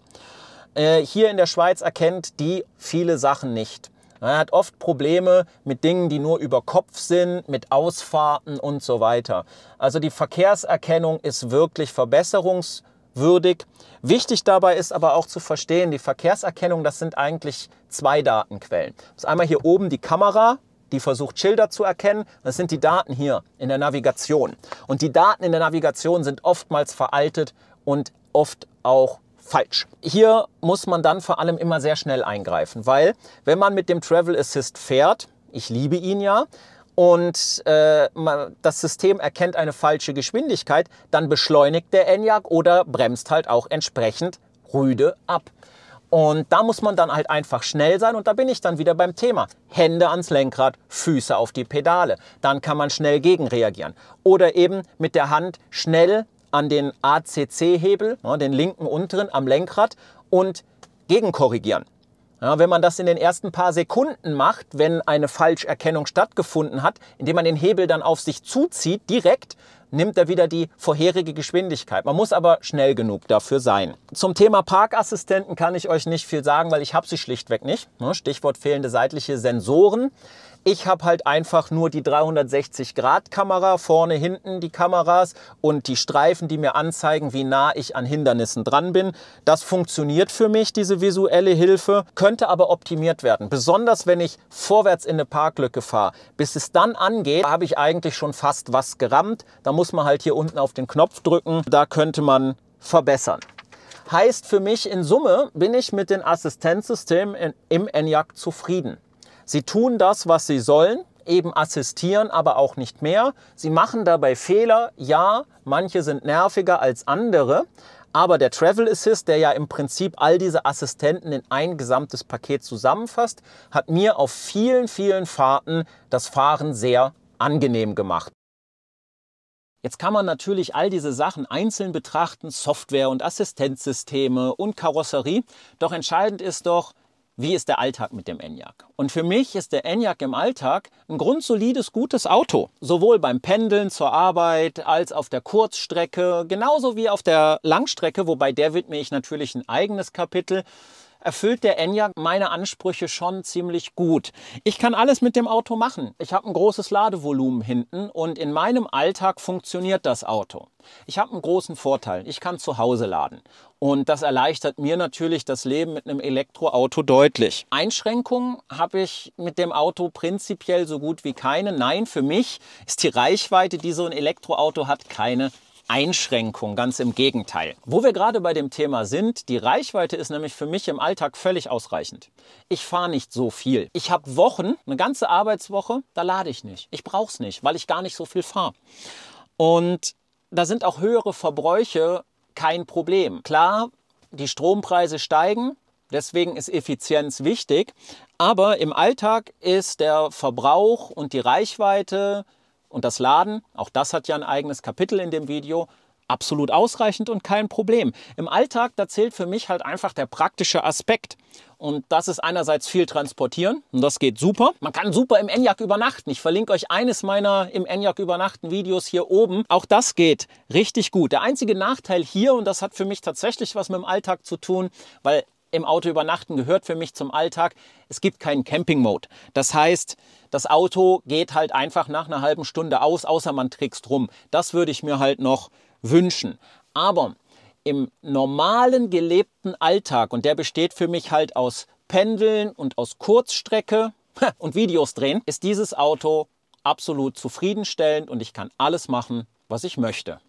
Hier in der Schweiz erkennt die viele Sachen nicht. Er hat oft Probleme mit Dingen, die nur über Kopf sind, mit Ausfahrten und so weiter. Also die Verkehrserkennung ist wirklich verbesserungswürdig. Wichtig dabei ist aber auch zu verstehen, die Verkehrserkennung, das sind eigentlich zwei Datenquellen. Das ist einmal hier oben die Kamera, die versucht Schilder zu erkennen. Das sind die Daten hier in der Navigation. Und die Daten in der Navigation sind oftmals veraltet und oft auch falsch. Hier muss man dann vor allem immer sehr schnell eingreifen, weil wenn man mit dem Travel Assist fährt, ich liebe ihn ja, und das System erkennt eine falsche Geschwindigkeit, dann beschleunigt der Enyaq oder bremst halt auch entsprechend rüde ab. Und da muss man dann halt einfach schnell sein und da bin ich dann wieder beim Thema. Hände ans Lenkrad, Füße auf die Pedale. Dann kann man schnell gegenreagieren. Oder eben mit der Hand schnell an den ACC-Hebel, den linken unteren am Lenkrad und gegenkorrigieren. Ja, wenn man das in den ersten paar Sekunden macht, wenn eine Falscherkennung stattgefunden hat, indem man den Hebel dann auf sich zuzieht, direkt, nimmt er wieder die vorherige Geschwindigkeit. Man muss aber schnell genug dafür sein. Zum Thema Parkassistenten kann ich euch nicht viel sagen, weil ich habe sie schlichtweg nicht. Stichwort fehlende seitliche Sensoren. Ich habe halt einfach nur die 360-Grad-Kamera, vorne, hinten die Kameras und die Streifen, die mir anzeigen, wie nah ich an Hindernissen dran bin. Das funktioniert für mich, diese visuelle Hilfe, könnte aber optimiert werden. Besonders wenn ich vorwärts in eine Parklücke fahre. Bis es dann angeht, habe ich eigentlich schon fast was gerammt. Da muss man halt hier unten auf den Knopf drücken. Da könnte man verbessern. Heißt für mich, in Summe bin ich mit den Assistenzsystemen im Enyaq zufrieden. Sie tun das, was sie sollen, eben assistieren, aber auch nicht mehr. Sie machen dabei Fehler, ja, manche sind nerviger als andere, aber der Travel Assist, der ja im Prinzip all diese Assistenten in ein gesamtes Paket zusammenfasst, hat mir auf vielen, vielen Fahrten das Fahren sehr angenehm gemacht. Jetzt kann man natürlich all diese Sachen einzeln betrachten, Software und Assistenzsysteme und Karosserie, doch entscheidend ist doch, wie ist der Alltag mit dem Enyaq? Und für mich ist der Enyaq im Alltag ein grundsolides, gutes Auto. Sowohl beim Pendeln zur Arbeit als auf der Kurzstrecke, genauso wie auf der Langstrecke, wobei der widme ich natürlich ein eigenes Kapitel. Erfüllt der Enyaq meine Ansprüche schon ziemlich gut. Ich kann alles mit dem Auto machen. Ich habe ein großes Ladevolumen hinten und in meinem Alltag funktioniert das Auto. Ich habe einen großen Vorteil. Ich kann zu Hause laden. Und das erleichtert mir natürlich das Leben mit einem Elektroauto deutlich. Einschränkungen habe ich mit dem Auto prinzipiell so gut wie keine. Nein, für mich ist die Reichweite, die so ein Elektroauto hat, keine Einschränkung, ganz im Gegenteil. Wo wir gerade bei dem Thema sind, die Reichweite ist nämlich für mich im Alltag völlig ausreichend. Ich fahre nicht so viel. Ich habe Wochen, eine ganze Arbeitswoche, da lade ich nicht. Ich brauche es nicht, weil ich gar nicht so viel fahre. Und da sind auch höhere Verbräuche kein Problem. Klar, die Strompreise steigen, deswegen ist Effizienz wichtig, aber im Alltag ist der Verbrauch und die Reichweite und das Laden, auch das hat ja ein eigenes Kapitel in dem Video, absolut ausreichend und kein Problem. Im Alltag, da zählt für mich halt einfach der praktische Aspekt. Und das ist einerseits viel transportieren und das geht super. Man kann super im Enyaq übernachten. Ich verlinke euch eines meiner im Enyaq übernachten Videos hier oben. Auch das geht richtig gut. Der einzige Nachteil hier, und das hat für mich tatsächlich was mit dem Alltag zu tun, weil im Auto übernachten gehört für mich zum Alltag, es gibt keinen Camping-Mode. Das heißt, das Auto geht halt einfach nach einer halben Stunde aus, außer man trickst rum. Das würde ich mir halt noch wünschen. Aber im normalen gelebten Alltag, und der besteht für mich halt aus Pendeln und aus Kurzstrecke und Videos drehen, ist dieses Auto absolut zufriedenstellend und ich kann alles machen, was ich möchte.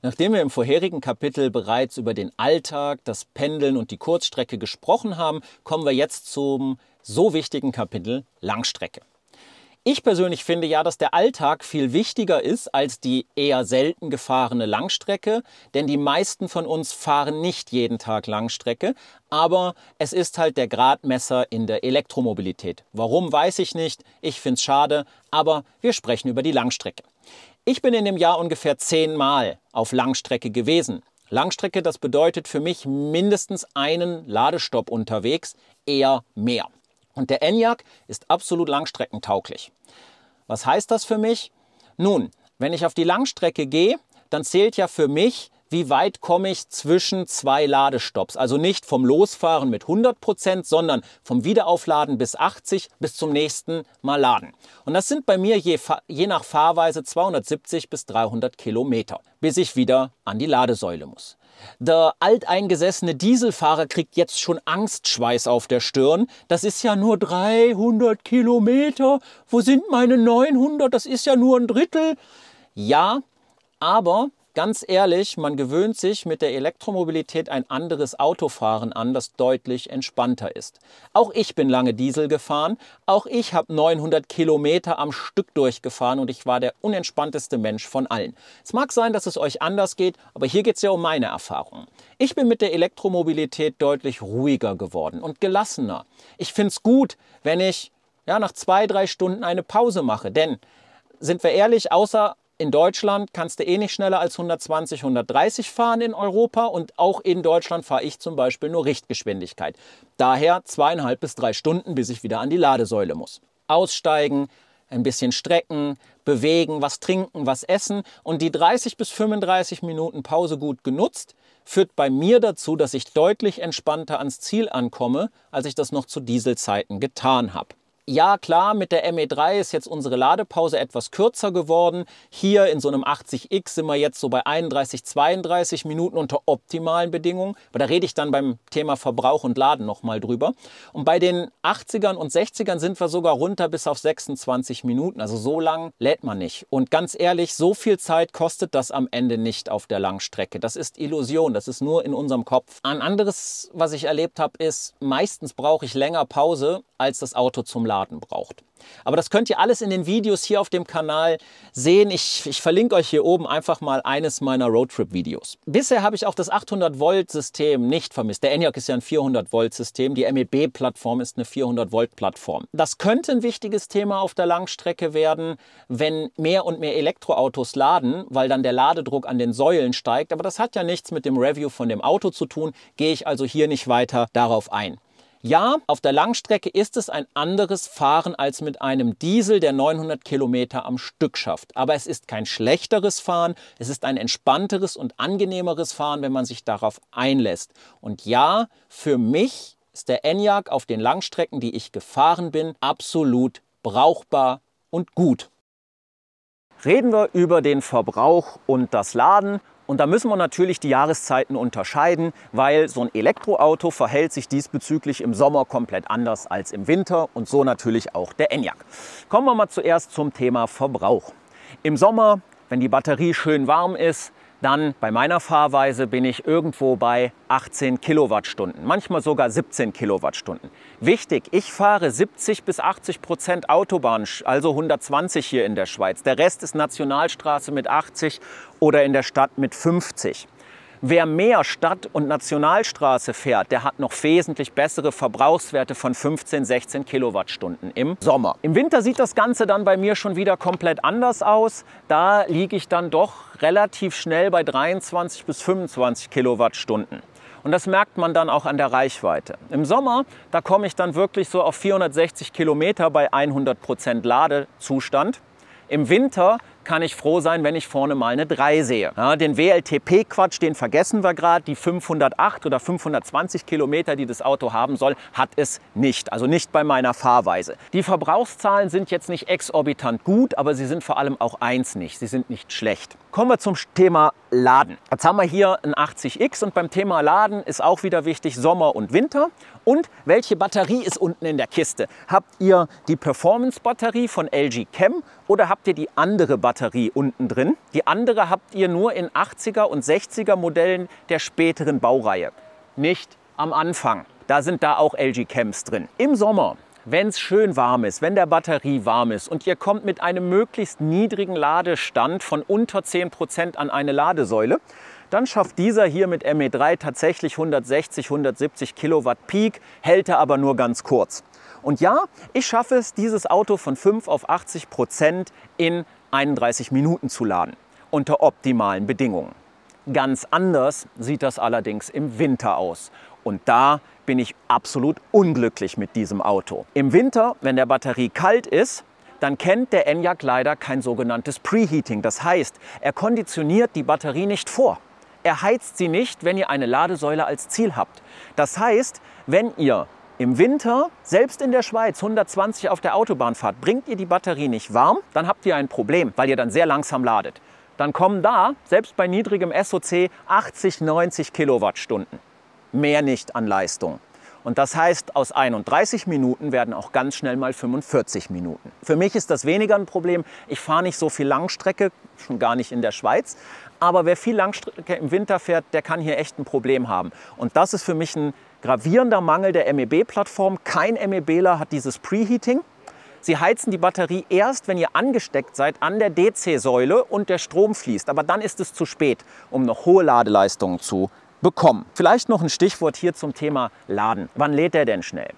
Nachdem wir im vorherigen Kapitel bereits über den Alltag, das Pendeln und die Kurzstrecke gesprochen haben, kommen wir jetzt zum so wichtigen Kapitel Langstrecke. Ich persönlich finde ja, dass der Alltag viel wichtiger ist als die eher selten gefahrene Langstrecke, denn die meisten von uns fahren nicht jeden Tag Langstrecke, aber es ist halt der Gradmesser in der Elektromobilität. Warum, weiß ich nicht, ich finde es schade, aber wir sprechen über die Langstrecke. Ich bin in dem Jahr ungefähr 10 Mal auf Langstrecke gewesen. Langstrecke, das bedeutet für mich mindestens einen Ladestopp unterwegs, eher mehr. Und der Enyaq ist absolut langstreckentauglich. Was heißt das für mich? Nun, wenn ich auf die Langstrecke gehe, dann zählt ja für mich, wie weit komme ich zwischen 2 Ladestopps. Also nicht vom Losfahren mit 100%, sondern vom Wiederaufladen bis 80 bis zum nächsten Mal laden. Und das sind bei mir je nach Fahrweise 270 bis 300 Kilometer, bis ich wieder an die Ladesäule muss. Der alteingesessene Dieselfahrer kriegt jetzt schon Angstschweiß auf der Stirn. Das ist ja nur 300 Kilometer. Wo sind meine 900? Das ist ja nur ein Drittel. Ja, aber ganz ehrlich, man gewöhnt sich mit der Elektromobilität ein anderes Autofahren an, das deutlich entspannter ist. Auch ich bin lange Diesel gefahren, auch ich habe 900 Kilometer am Stück durchgefahren und ich war der unentspannteste Mensch von allen. Es mag sein, dass es euch anders geht, aber hier geht es ja um meine Erfahrungen. Ich bin mit der Elektromobilität deutlich ruhiger geworden und gelassener. Ich finde es gut, wenn ich nach 2-3 Stunden eine Pause mache, denn, sind wir ehrlich, außer in Deutschland kannst du eh nicht schneller als 120, 130 fahren in Europa und auch in Deutschland fahre ich zum Beispiel nur Richtgeschwindigkeit. Daher 2,5 bis 3 Stunden, bis ich wieder an die Ladesäule muss. Aussteigen, ein bisschen strecken, bewegen, was trinken, was essen und die 30 bis 35 Minuten Pause gut genutzt, führt bei mir dazu, dass ich deutlich entspannter ans Ziel ankomme, als ich das noch zu Dieselzeiten getan habe. Ja, klar, mit der ME3 ist jetzt unsere Ladepause etwas kürzer geworden. Hier in so einem 80X sind wir jetzt so bei 31, 32 Minuten unter optimalen Bedingungen. Aber da rede ich dann beim Thema Verbrauch und Laden nochmal drüber. Und bei den 80ern und 60ern sind wir sogar runter bis auf 26 Minuten. Also so lang lädt man nicht. Und ganz ehrlich, so viel Zeit kostet das am Ende nicht auf der Langstrecke. Das ist Illusion, das ist nur in unserem Kopf. Ein anderes, was ich erlebt habe, ist, meistens brauche ich länger Pause, als das Auto zum Laden braucht. Aber das könnt ihr alles in den Videos hier auf dem Kanal sehen. Ich verlinke euch hier oben einfach mal eines meiner Roadtrip-Videos. Bisher habe ich auch das 800-Volt-System nicht vermisst. Der Enyaq ist ja ein 400-Volt-System. Die MEB-Plattform ist eine 400-Volt-Plattform. Das könnte ein wichtiges Thema auf der Langstrecke werden, wenn mehr und mehr Elektroautos laden, weil dann der Ladedruck an den Säulen steigt. Aber das hat ja nichts mit dem Review von dem Auto zu tun. Gehe ich also hier nicht weiter darauf ein. Ja, auf der Langstrecke ist es ein anderes Fahren als mit einem Diesel, der 900 Kilometer am Stück schafft. Aber es ist kein schlechteres Fahren, es ist ein entspannteres und angenehmeres Fahren, wenn man sich darauf einlässt. Und ja, für mich ist der Enyaq auf den Langstrecken, die ich gefahren bin, absolut brauchbar und gut. Reden wir über den Verbrauch und das Laden. Und da müssen wir natürlich die Jahreszeiten unterscheiden, weil so ein Elektroauto verhält sich diesbezüglich im Sommer komplett anders als im Winter und so natürlich auch der Enyaq. Kommen wir mal zuerst zum Thema Verbrauch. Im Sommer, wenn die Batterie schön warm ist, dann bei meiner Fahrweise bin ich irgendwo bei 18 Kilowattstunden, manchmal sogar 17 Kilowattstunden. Wichtig, ich fahre 70 bis 80% Autobahn, also 120 hier in der Schweiz. Der Rest ist Nationalstraße mit 80 oder in der Stadt mit 50. Wer mehr Stadt- und Nationalstraße fährt, der hat noch wesentlich bessere Verbrauchswerte von 15, 16 Kilowattstunden im Sommer. Im Winter sieht das Ganze dann bei mir schon wieder komplett anders aus. Da liege ich dann doch relativ schnell bei 23 bis 25 Kilowattstunden. Und das merkt man dann auch an der Reichweite. Im Sommer, da komme ich dann wirklich so auf 460 Kilometer bei 100% Ladezustand. Im Winter kann ich froh sein, wenn ich vorne mal eine 3 sehe. Ja, den WLTP-Quatsch, den vergessen wir gerade. Die 508 oder 520 Kilometer, die das Auto haben soll, hat es nicht. Also nicht bei meiner Fahrweise. Die Verbrauchszahlen sind jetzt nicht exorbitant gut, aber sie sind vor allem auch eins nicht. Sie sind nicht schlecht. Kommen wir zum Thema Laden. Jetzt haben wir hier ein 80X und beim Thema Laden ist auch wieder wichtig Sommer und Winter. Und welche Batterie ist unten in der Kiste? Habt ihr die Performance-Batterie von LG Chem oder habt ihr die andere Batterie unten drin? Die andere habt ihr nur in 80er und 60er Modellen der späteren Baureihe. Nicht am Anfang. Da sind da auch LG Chems drin. Im Sommer, wenn es schön warm ist, wenn der Batterie warm ist und ihr kommt mit einem möglichst niedrigen Ladestand von unter 10% an eine Ladesäule, dann schafft dieser hier mit ME3 tatsächlich 160, 170 Kilowatt Peak, hält er aber nur ganz kurz. Und ja, ich schaffe es, dieses Auto von 5 auf 80% in 31 Minuten zu laden, unter optimalen Bedingungen. Ganz anders sieht das allerdings im Winter aus. Und da bin ich absolut unglücklich mit diesem Auto. Im Winter, wenn der Batterie kalt ist, dann kennt der Enyaq leider kein sogenanntes Preheating. Das heißt, er konditioniert die Batterie nicht vor. Er heizt sie nicht, wenn ihr eine Ladesäule als Ziel habt. Das heißt, wenn ihr im Winter, selbst in der Schweiz, 120 auf der Autobahn fahrt, bringt ihr die Batterie nicht warm, dann habt ihr ein Problem, weil ihr dann sehr langsam ladet. Dann kommen da, selbst bei niedrigem SOC, 80, 90 Kilowattstunden. Mehr nicht an Leistung. Und das heißt, aus 31 Minuten werden auch ganz schnell mal 45 Minuten. Für mich ist das weniger ein Problem. Ich fahre nicht so viel Langstrecke, schon gar nicht in der Schweiz. Aber wer viel Langstrecke im Winter fährt, der kann hier echt ein Problem haben. Und das ist für mich ein gravierender Mangel der MEB-Plattform. Kein MEBler hat dieses Preheating. Sie heizen die Batterie erst, wenn ihr angesteckt seid an der DC-Säule und der Strom fließt. Aber dann ist es zu spät, um noch hohe Ladeleistungen zu bekommen. Vielleicht noch ein Stichwort hier zum Thema Laden. Wann lädt er denn schnell?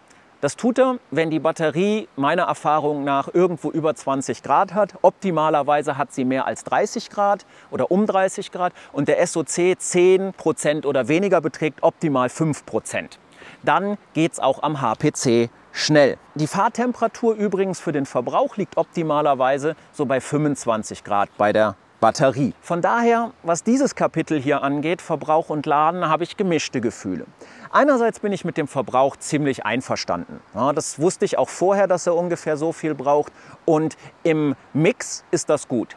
Das tut er, wenn die Batterie meiner Erfahrung nach irgendwo über 20 Grad hat. Optimalerweise hat sie mehr als 30 Grad oder um 30 Grad und der SOC 10% oder weniger beträgt optimal 5%. Dann geht es auch am HPC schnell. Die Fahrtemperatur übrigens für den Verbrauch liegt optimalerweise so bei 25 Grad bei der Batterie. Von daher, was dieses Kapitel hier angeht, Verbrauch und Laden, habe ich gemischte Gefühle. Einerseits bin ich mit dem Verbrauch ziemlich einverstanden. Ja, das wusste ich auch vorher, dass er ungefähr so viel braucht. Und im Mix ist das gut.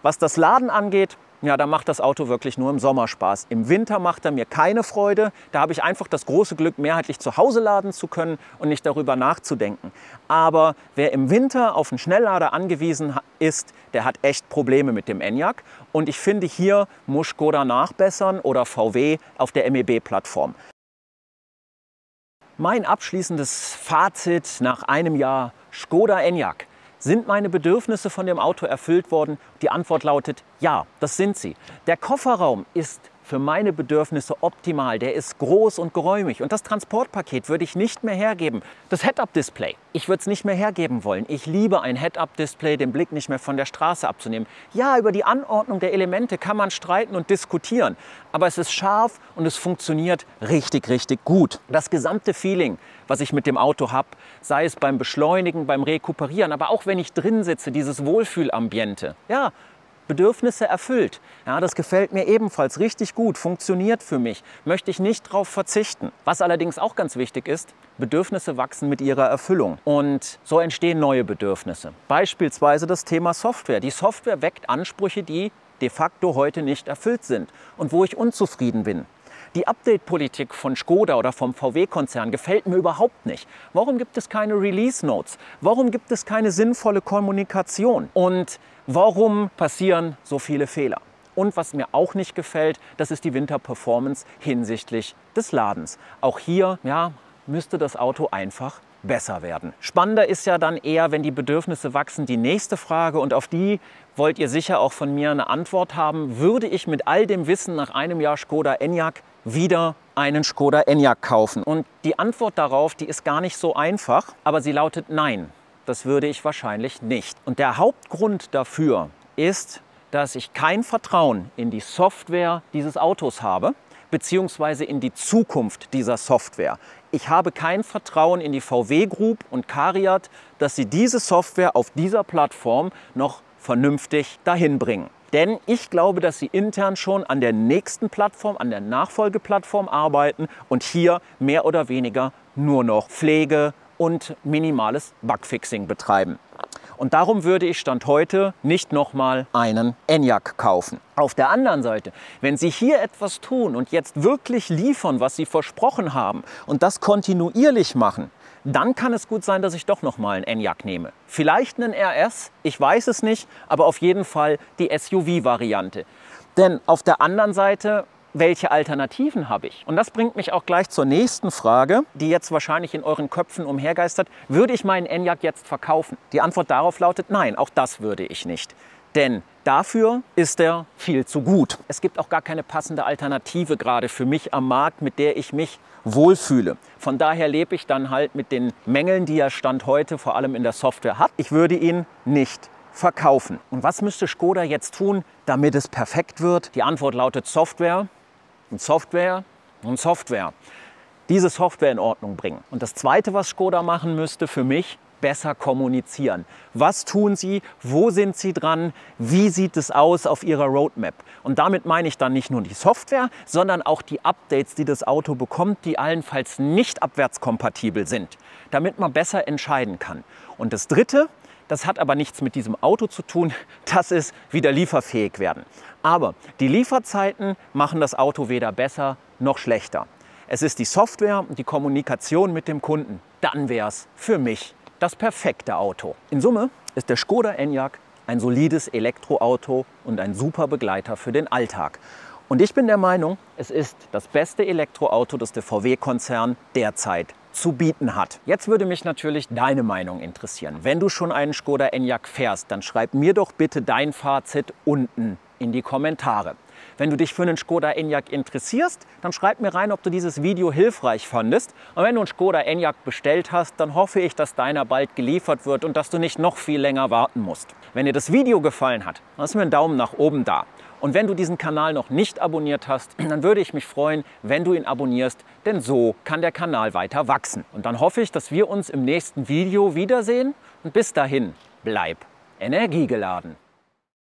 Was das Laden angeht, ja, da macht das Auto wirklich nur im Sommer Spaß. Im Winter macht er mir keine Freude. Da habe ich einfach das große Glück, mehrheitlich zu Hause laden zu können und nicht darüber nachzudenken. Aber wer im Winter auf einen Schnelllader angewiesen ist, der hat echt Probleme mit dem Enyaq. Und ich finde, hier muss Škoda nachbessern oder VW auf der MEB-Plattform. Mein abschließendes Fazit nach einem Jahr Škoda Enyaq. Sind meine Bedürfnisse von dem Auto erfüllt worden? Die Antwort lautet ja, das sind sie. Der Kofferraum ist für meine Bedürfnisse optimal. Der ist groß und geräumig. Und das Transportpaket würde ich nicht mehr hergeben. Das Head-Up-Display, ich würde es nicht mehr hergeben wollen. Ich liebe ein Head-Up-Display, den Blick nicht mehr von der Straße abzunehmen. Ja, über die Anordnung der Elemente kann man streiten und diskutieren. Aber es ist scharf und es funktioniert richtig, richtig gut. Das gesamte Feeling, was ich mit dem Auto habe, sei es beim Beschleunigen, beim Rekuperieren, aber auch wenn ich drin sitze, dieses Wohlfühlambiente. Ja, Bedürfnisse erfüllt. Ja, das gefällt mir ebenfalls richtig gut, funktioniert für mich, möchte ich nicht darauf verzichten. Was allerdings auch ganz wichtig ist, Bedürfnisse wachsen mit ihrer Erfüllung und so entstehen neue Bedürfnisse. Beispielsweise das Thema Software. Die Software weckt Ansprüche, die de facto heute nicht erfüllt sind und wo ich unzufrieden bin. Die Update-Politik von Škoda oder vom VW-Konzern gefällt mir überhaupt nicht. Warum gibt es keine Release-Notes? Warum gibt es keine sinnvolle Kommunikation? Und warum passieren so viele Fehler? Und was mir auch nicht gefällt, das ist die Winter-Performance hinsichtlich des Ladens. Auch hier, ja, müsste das Auto einfach besser werden. Spannender ist ja dann eher, wenn die Bedürfnisse wachsen, die nächste Frage, und auf die wollt ihr sicher auch von mir eine Antwort haben. Würde ich mit all dem Wissen nach einem Jahr Škoda Enyaq wieder einen Škoda Enyaq kaufen? Und die Antwort darauf, die ist gar nicht so einfach, aber sie lautet nein. Das würde ich wahrscheinlich nicht. Und der Hauptgrund dafür ist, dass ich kein Vertrauen in die Software dieses Autos habe, beziehungsweise in die Zukunft dieser Software. Ich habe kein Vertrauen in die VW Group und CARIAD, dass sie diese Software auf dieser Plattform noch vernünftig dahin bringen. Denn ich glaube, dass sie intern schon an der nächsten Plattform, an der Nachfolgeplattform arbeiten und hier mehr oder weniger nur noch Pflege und minimales Bugfixing betreiben. Und darum würde ich Stand heute nicht nochmal einen Enyaq kaufen. Auf der anderen Seite, wenn Sie hier etwas tun und jetzt wirklich liefern, was Sie versprochen haben und das kontinuierlich machen, dann kann es gut sein, dass ich doch nochmal einen Enyaq nehme. Vielleicht einen RS, ich weiß es nicht, aber auf jeden Fall die SUV-Variante. Denn auf der anderen Seite, welche Alternativen habe ich? Und das bringt mich auch gleich zur nächsten Frage, die jetzt wahrscheinlich in euren Köpfen umhergeistert. Würde ich meinen Enyaq jetzt verkaufen? Die Antwort darauf lautet nein, auch das würde ich nicht. Denn dafür ist er viel zu gut. Es gibt auch gar keine passende Alternative gerade für mich am Markt, mit der ich mich wohlfühle. Von daher lebe ich dann halt mit den Mängeln, die er Stand heute vor allem in der Software hat. Ich würde ihn nicht verkaufen. Und was müsste Škoda jetzt tun, damit es perfekt wird? Die Antwort lautet Software und Software und Software. Diese Software in Ordnung bringen. Und das Zweite, was Škoda machen müsste für mich, besser kommunizieren. Was tun Sie? Wo sind Sie dran? Wie sieht es aus auf Ihrer Roadmap? Und damit meine ich dann nicht nur die Software, sondern auch die Updates, die das Auto bekommt, die allenfalls nicht abwärtskompatibel sind, damit man besser entscheiden kann. Und das Dritte, das hat aber nichts mit diesem Auto zu tun, das ist wieder lieferfähig werden. Aber die Lieferzeiten machen das Auto weder besser noch schlechter. Es ist die Software und die Kommunikation mit dem Kunden. Dann wäre es für mich das perfekte Auto. In Summe ist der Škoda Enyaq ein solides Elektroauto und ein super Begleiter für den Alltag. Und ich bin der Meinung, es ist das beste Elektroauto, das der VW-Konzern derzeit zu bieten hat. Jetzt würde mich natürlich deine Meinung interessieren. Wenn du schon einen Škoda Enyaq fährst, dann schreib mir doch bitte dein Fazit unten in die Kommentare. Wenn du dich für einen Škoda Enyaq interessierst, dann schreib mir rein, ob du dieses Video hilfreich fandest. Und wenn du einen Škoda Enyaq bestellt hast, dann hoffe ich, dass deiner bald geliefert wird und dass du nicht noch viel länger warten musst. Wenn dir das Video gefallen hat, lass mir einen Daumen nach oben da. Und wenn du diesen Kanal noch nicht abonniert hast, dann würde ich mich freuen, wenn du ihn abonnierst, denn so kann der Kanal weiter wachsen. Und dann hoffe ich, dass wir uns im nächsten Video wiedersehen und bis dahin bleib energiegeladen.